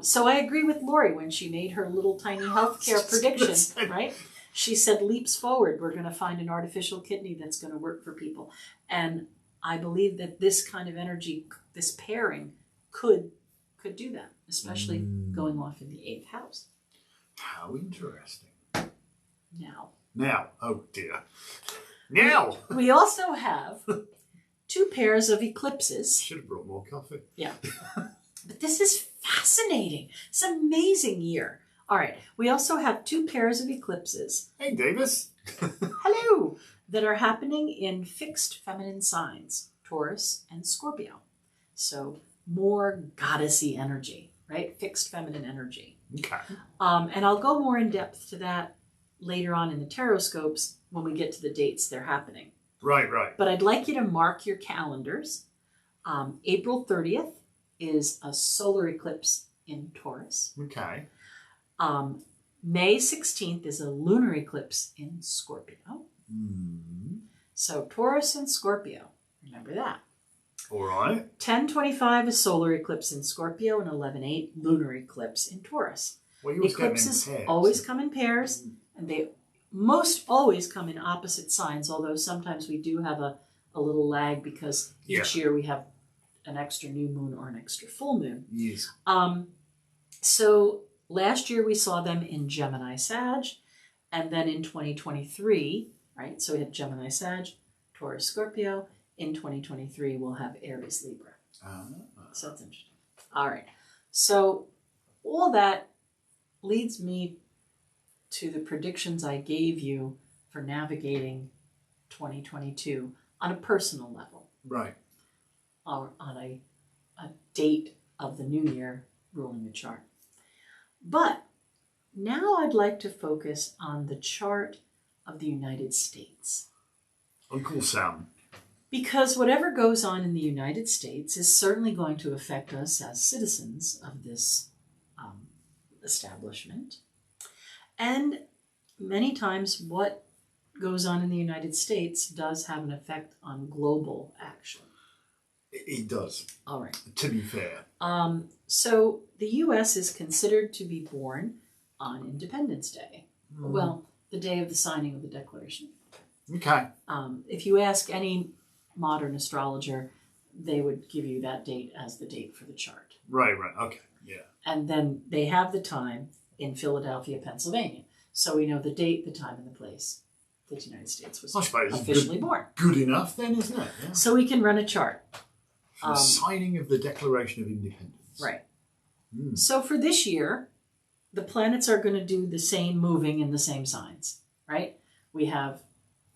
So I agree with Lori when she made her little tiny healthcare prediction, right? She said, leaps forward, we're going to find an artificial kidney that's going to work for people. And I believe that this kind of energy, this pairing, could do that, especially going off in the 8th house. How interesting. Now, oh dear. Now! We also have 2 pairs of eclipses. Should have brought more coffee. Yeah. But this is fascinating. It's an amazing year. All right. We also have 2 pairs of eclipses. Hey, Davis. Hello. That are happening in fixed feminine signs, Taurus and Scorpio. So more goddessy energy, right? Fixed feminine energy. Okay. And I'll go more in depth to that later on in the taroscopes when we get to the dates they're happening. Right. But I'd like you to mark your calendars. April 30th is a solar eclipse in Taurus. Okay. May 16th is a lunar eclipse in Scorpio. So Taurus and Scorpio. Remember that. All right. 10/25 is solar eclipse in Scorpio and 11/8 lunar eclipse in Taurus. Well, you Eclipses always come in pairs, and they most always come in opposite signs, although sometimes we do have a little lag because each year we have an extra new moon or an extra full moon. Yes. So last year we saw them in Gemini Sag, and then in 2023, right? So we had Gemini Sag, Taurus Scorpio. In 2023, we'll have Aries Libra. So that's interesting. All right. So all that leads me to the predictions I gave you for navigating 2022 on a personal level. Right. Or on a date of the new year ruling the chart. But now I'd like to focus on the chart of the United States. Uncle Sam. Because whatever goes on in the United States is certainly going to affect us as citizens of this establishment. And many times what goes on in the United States does have an effect on global action. It does. All right. To be fair. So the U.S. is considered to be born on Independence Day. Well, the day of the signing of the Declaration. Okay. If you ask any modern astrologer, they would give you that date as the date for the chart. Right. Okay. Yeah. And then they have the time in Philadelphia, Pennsylvania. So we know the date, the time, and the place that the United States was officially born. Good enough then, isn't it? Yeah. So we can run a chart. For the signing of the Declaration of Independence. Right. So for this year, the planets are going to do the same moving in the same signs, right? We have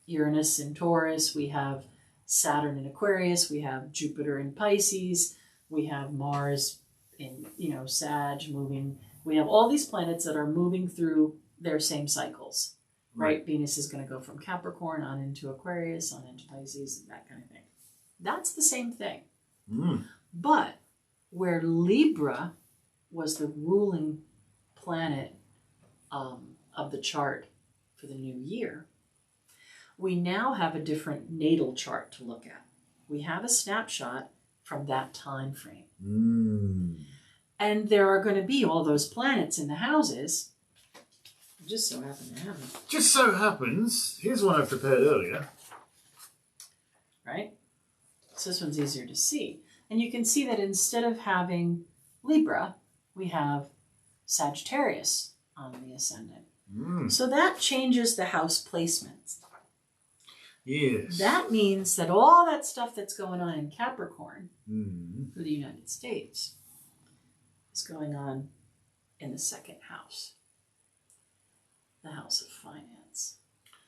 Uranus in Taurus, we have Saturn in Aquarius, we have Jupiter in Pisces, we have Mars in, Sag moving. We have all these planets that are moving through their same cycles, right? Venus is going to go from Capricorn on into Aquarius, on into Pisces, and that kind of thing. That's the same thing. But where Libra was the ruling planet of the chart for the new year, we now have a different natal chart to look at. we have a snapshot from that time frame. Mm. And there are going to be all those planets in the houses. Just so happen to have them. Just so happens, here's one I prepared earlier. Right? So this one's easier to see. And you can see that instead of having Libra, we have Sagittarius on the ascendant. Mm. So that changes the house placements. Yes. That means that all that stuff that's going on in Capricorn for the United States is going on in the second house, the house of finance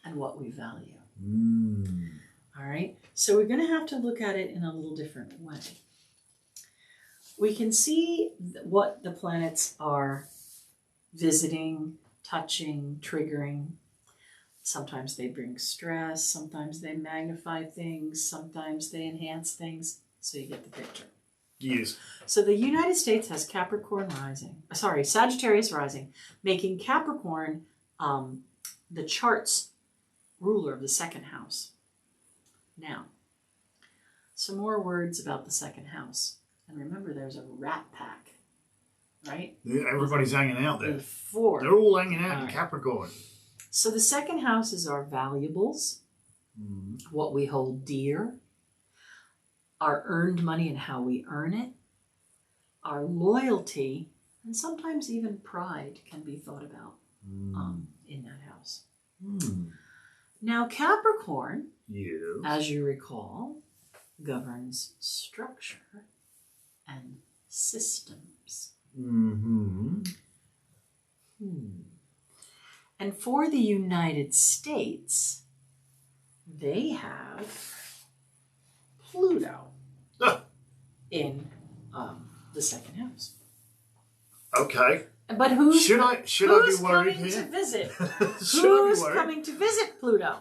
and what we value. Mm. All right, so we're going to have to look at it in a little different way. We can see what the planets are visiting, touching, triggering. Sometimes they bring stress, sometimes they magnify things, sometimes they enhance things. So you get the picture. Yes. So the United States has Sagittarius rising, making Capricorn the chart's ruler of the second house. Now, some more words about the second house. And remember, there's a rat pack, right? Yeah, everybody's hanging out there. Before. They're all hanging out in right. Capricorn. So the second house is our valuables, what we hold dear, our earned money and how we earn it, our loyalty, and sometimes even pride can be thought about in that house. Mm. Now Capricorn, Yes. as you recall, governs structure and systems. Mm-hmm. And for the United States, they have Pluto in the second house. Okay. But who's Should I be worried coming here? to visit? Should I be Who's worried? coming to visit Pluto?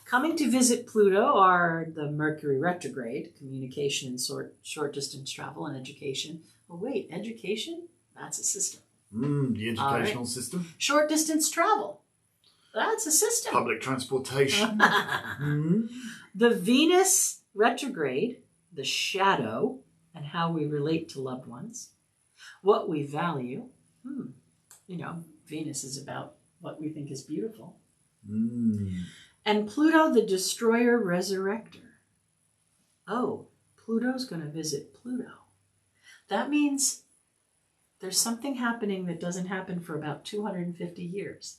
Coming to visit Pluto are the Mercury retrograde, communication and short distance travel and education. Oh wait, education? That's a system. The educational system. Short distance travel. That's a system. Public transportation. The Venus retrograde, the shadow, and how we relate to loved ones. What we value. You know, Venus is about what we think is beautiful. And Pluto, the destroyer resurrector. Oh, Pluto's going to visit Pluto. That means there's something happening that doesn't happen for about 250 years.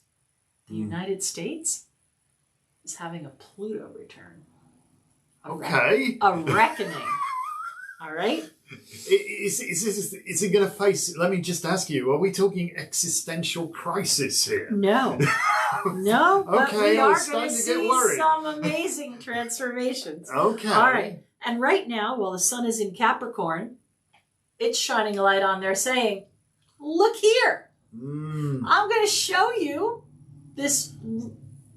The United States is having a Pluto return. Okay. A reckoning. All right? Is it going to face, let me just ask you, are we talking existential crisis here? No. No, but Okay, we I are was going to starting to get see worried. some amazing transformations. Okay. All right. And right now, while the sun is in Capricorn, it's shining a light on there saying, look here. I'm going to show you this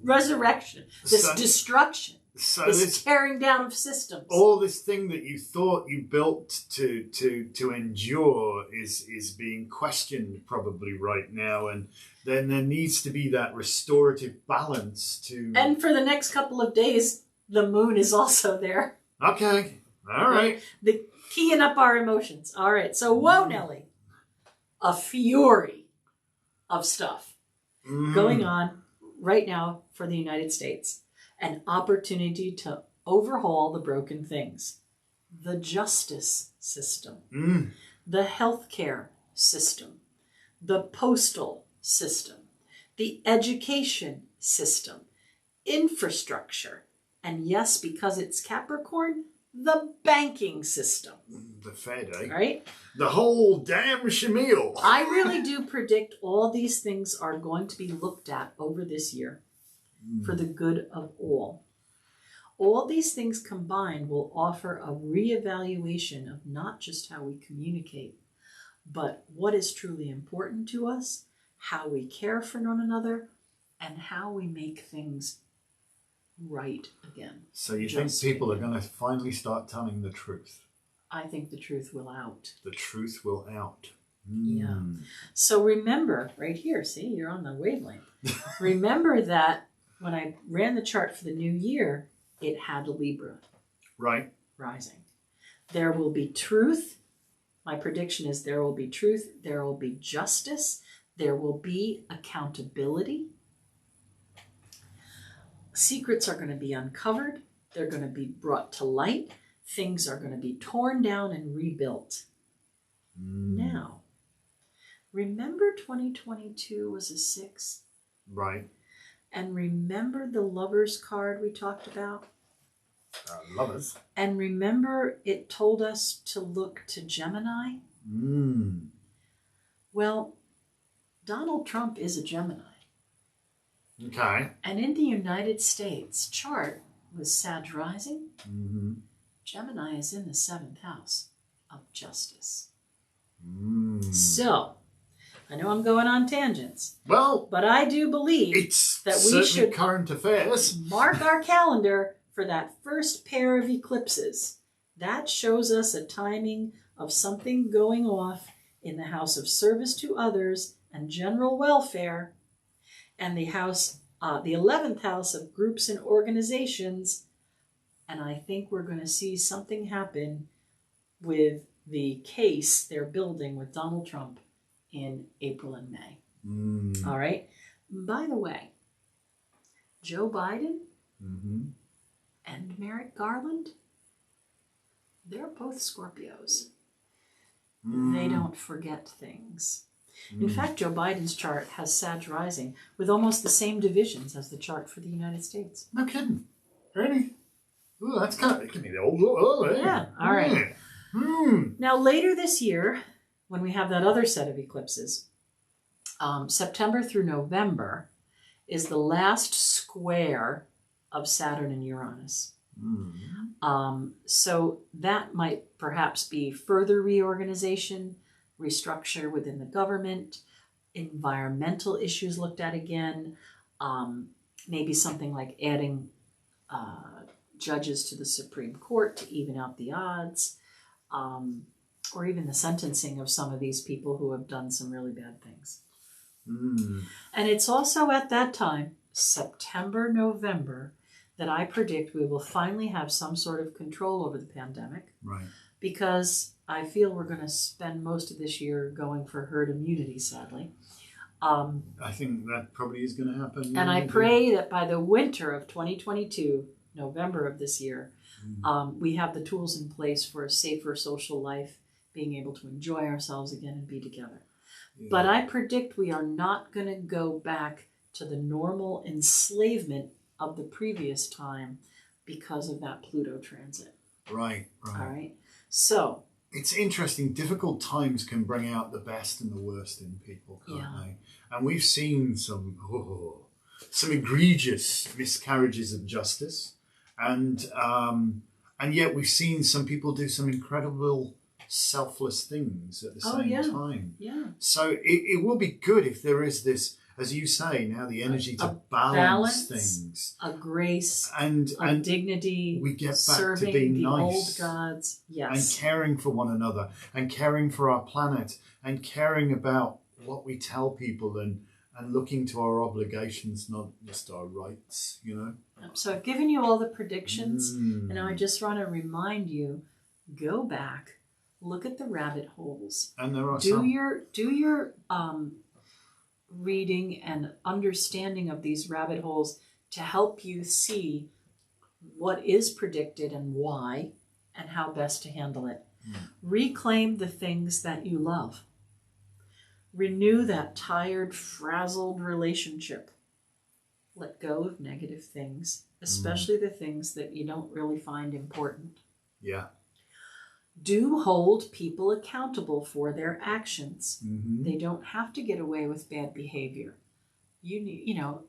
resurrection, this destruction, this tearing down of systems. All this thing that you thought you built to endure is being questioned probably right now, and then there needs to be that restorative balance to. And for the next couple of days, the moon is also there. Okay, all right. The keying up our emotions. All right, so whoa, Nelly, a fury of stuff going on right now for the United States. An opportunity to overhaul the broken things. The justice system, the healthcare system, the postal system, the education system, infrastructure, and yes, because it's Capricorn, the banking system. The Fed, eh? Right? The whole damn shamil. I really do predict all these things are going to be looked at over this year for the good of all. All these things combined will offer a reevaluation of not just how we communicate, but what is truly important to us, how we care for one another, and how we make things right again. So you think people are going to finally start telling the truth? I think the truth will out. The truth will out. Yeah. So remember, right here, see, you're on the wavelength. Remember that when I ran the chart for the new year, it had a Libra. Right. rising. There will be truth. My prediction is there will be truth. There will be justice. There will be accountability. Secrets are going to be uncovered. They're going to be brought to light. Things are going to be torn down and rebuilt. Now, remember 2022 was a 6? Right. And remember the Lovers card we talked about? Lovers. And remember it told us to look to Gemini? Well, Donald Trump is a Gemini. Okay. And in the United States chart was Sag rising. Gemini is in the 7th house of justice. So, I know I'm going on tangents. Well, but I do believe it's that we should current affairs. Mark our calendar for that first pair of eclipses. That shows us a timing of something going off in the house of service to others and general welfare, and the 11th house of groups and organizations. And I think we're going to see something happen with the case they're building with Donald Trump in April and May. All right. By the way, Joe Biden and Merrick Garland, they're both Scorpios. They don't forget things. In fact, Joe Biden's chart has Sag rising with almost the same divisions as the chart for the United States. No kidding. Really? Ooh, that's kind of, it can be the old. Yeah. All right. Now, later this year, when we have that other set of eclipses, September through November is the last square of Saturn and Uranus. So that might perhaps be further reorganization, restructure within the government, environmental issues looked at again, maybe something like adding judges to the Supreme Court to even out the odds, or even the sentencing of some of these people who have done some really bad things. And it's also at that time, September, November, that I predict we will finally have some sort of control over the pandemic. Right. Because I feel we're going to spend most of this year going for herd immunity, sadly. I think that probably is going to happen. And I pray that by the winter of 2022, November of this year, we have the tools in place for a safer social life, being able to enjoy ourselves again and be together. Yeah. But I predict we are not going to go back to the normal enslavement of the previous time because of that Pluto transit. Right. All right. So it's interesting. Difficult times can bring out the best and the worst in people, can't they? And we've seen some egregious miscarriages of justice, and yet we've seen some people do some incredible selfless things at the same time. Yeah. So it will be good if there is this, as you say, now the energy to balance things, a grace, and dignity. We get back to being the nice, old gods, and caring for one another, and caring for our planet, and caring about what we tell people, and looking to our obligations, not just our rights. So I've given you all the predictions, and now I just want to remind you: go back, look at the rabbit holes, and there are do your reading and understanding of these rabbit holes to help you see what is predicted and why, and how best to handle it. Reclaim the things that you love. Renew that tired, frazzled relationship. Let go of negative things, especially the things that you don't really find important. Yeah. Do hold people accountable for their actions. They don't have to get away with bad behavior.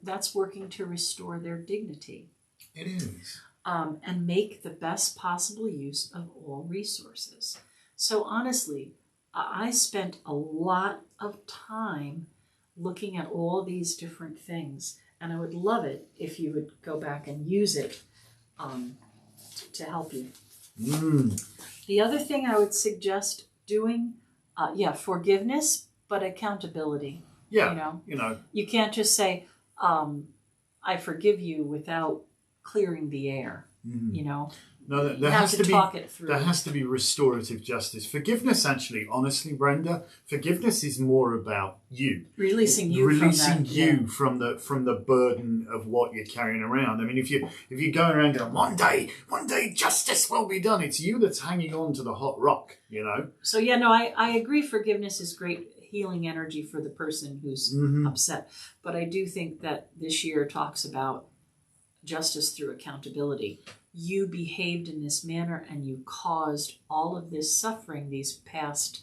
That's working to restore their dignity. It is. And make the best possible use of all resources. So honestly, I spent a lot of time looking at all these different things, and I would love it if you would go back and use it to help you. The other thing I would suggest doing, forgiveness, but accountability. Yeah, You can't just say, I forgive you without clearing the air, No, you have to talk it through. There has to be restorative justice. Forgiveness, actually, honestly, Brenda, forgiveness is more about you. Releasing you from the burden of what you're carrying around. I mean, if you're going around going, one day justice will be done, it's you that's hanging on to the hot rock, you know? So yeah, no, I agree forgiveness is great healing energy for the person who's upset. But I do think that this year talks about justice through accountability. You behaved in this manner and you caused all of this suffering these past,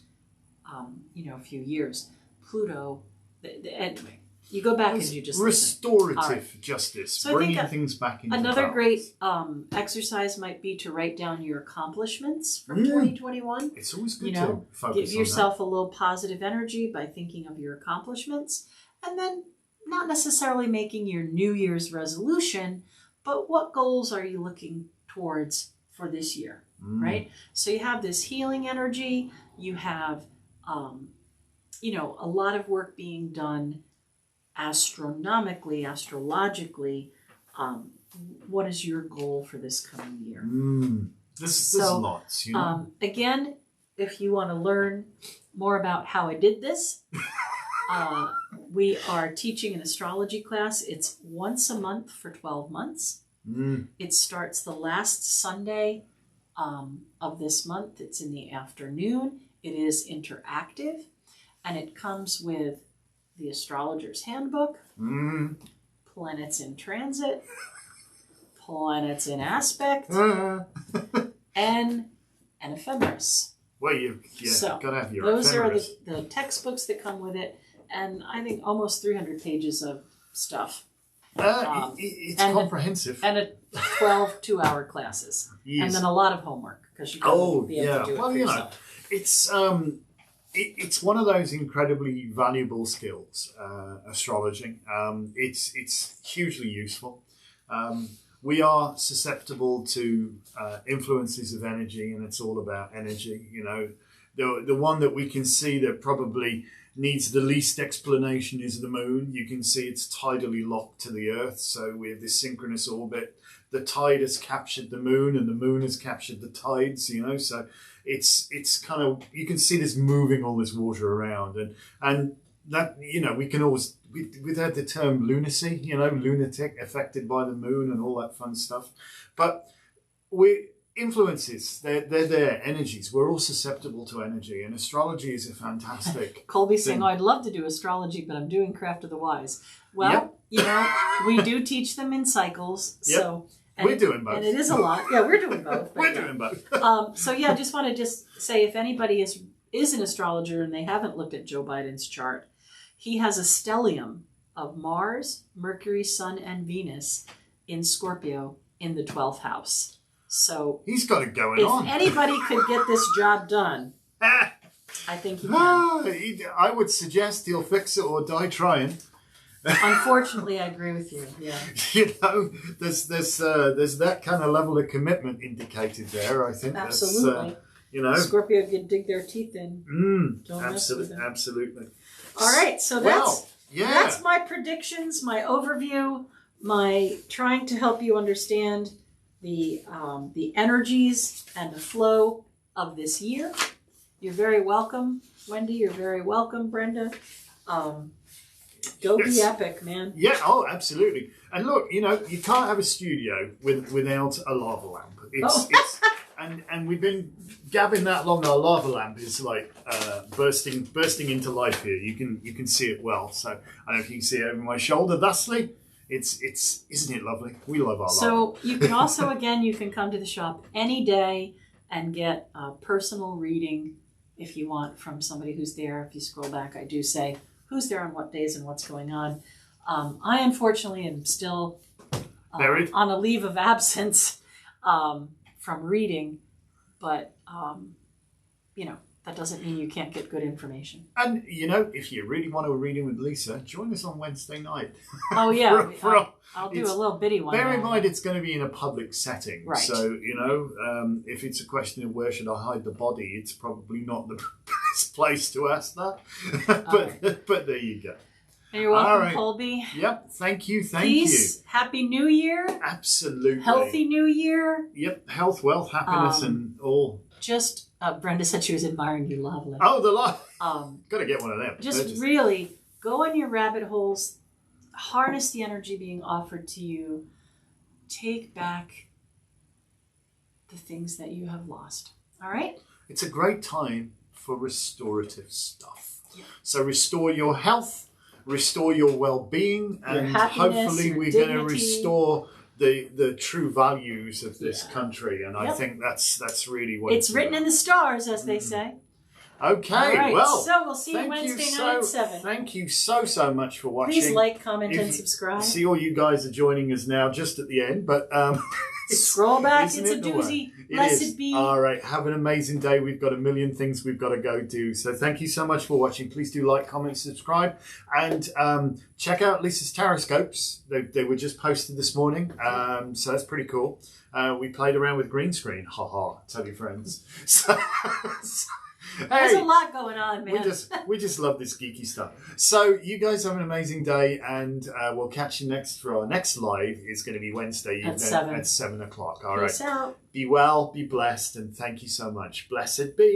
few years. Pluto, anyway, you go back and you just restorative justice, so bringing things back into another balance. Great exercise might be to write down your accomplishments from 2021. It's always good to focus give yourself a little positive energy by thinking of your accomplishments, and then not necessarily making your New Year's resolution, but what goals are you looking towards for this year, right? So you have this healing energy, you have, a lot of work being done astronomically, astrologically. What is your goal for this coming year? There's lots, Again, if you want to learn more about how I did this, we are teaching an astrology class. It's once a month for 12 months. It starts the last Sunday of this month. It's in the afternoon. It is interactive, and it comes with the Astrologer's Handbook, planets in transit, planets in aspect, and an ephemeris. Well, you've got to have your those ephemeris. Are the textbooks that come with it, and I think almost 300 pages of stuff. It's comprehensive. And 12 2-hour classes. Yes. And then a lot of homework, because you can't be able to do it for yourself. It's one of those incredibly valuable skills, astrology. It's hugely useful. We are susceptible to influences of energy, and it's all about energy. The one that we can see that probably needs the least explanation is the moon. You can see it's tidally locked to the Earth, so we have this synchronous orbit. The tide has captured the moon, and the moon has captured the tides. So it's kind of, you can see this moving all this water around, and that we can always we've had the term lunacy, lunatic, affected by the moon, and all that fun stuff. But influences, they're there, energies. We're all susceptible to energy, and astrology is a fantastic Colby saying, I'd love to do astrology, but I'm doing Craft of the Wise. Well, we do teach them in cycles. Yep. So we're doing both. And it is a lot. Yeah, we're doing both. We're doing both. Just want to say, if anybody is an astrologer and they haven't looked at Joe Biden's chart, he has a stellium of Mars, Mercury, Sun, and Venus in Scorpio in the 12th house. So he's got it going on. If anybody could get this job done, I think he can. I would suggest he'll fix it or die trying. Unfortunately, I agree with you. Yeah. There's that kind of level of commitment indicated there. I think absolutely. Scorpio can dig their teeth in. Don't mess with them. Absolutely. All right, so that's my predictions, my overview, my trying to help you understand the energies and the flow of this year. You're very welcome, Wendy. You're very welcome, Brenda. Go be epic, man. Yeah, absolutely. And look, you can't have a studio without a lava lamp. And we've been gabbing that long. Our lava lamp is like bursting into life here. You can see it well. So I don't know if you can see it over my shoulder. Thusly, it's isn't it lovely? We love our lava. So you can also you can come to the shop any day and get a personal reading if you want from somebody who's there. If you scroll back, I do say who's there on what days and what's going on. I unfortunately am still on a leave of absence from reading, but that doesn't mean you can't get good information. And if you really want a reading with Lisa, join us on Wednesday night. Oh yeah, I'll do a little bitty one. Bear in mind, it's going to be in a public setting, right? So if it's a question of where should I hide the body, it's probably not the best place to ask that. But there you go. And you're welcome, right. Colby. Yep. Thank you. Peace. Happy New Year. Absolutely. Healthy New Year. Yep. Health, wealth, happiness, and all. Just Brenda said she was admiring you. Lovely. Oh, the lot. Got to get one of them. Just really go on your rabbit holes. Harness the energy being offered to you. Take back the things that you have lost. All right? It's a great time for restorative stuff. Yeah. So restore your health, restore your well-being, and hopefully we're going to restore the true values of this country. And I think that's really what it's written in the stars, as they say. Okay, right, well, so we'll see you Wednesday night at 7. Thank you so much for watching. Please like, comment, and subscribe. See, all you guys are joining us now just at the end, but scroll back. It's a doozy. Blessed be. All right, have an amazing day. We've got a million things we've got to go do. So thank you so much for watching. Please do like, comment, subscribe, and check out Lisa's Taroscopes. They were just posted this morning, so that's pretty cool. We played around with green screen. Ha ha! Tell your friends. There's a lot going on, man. We just love this geeky stuff. So you guys have an amazing day, and we'll catch you next for our next live. It's going to be Wednesday evening at 7 o'clock. All right. Peace out. Be well, be blessed, and thank you so much. Blessed be.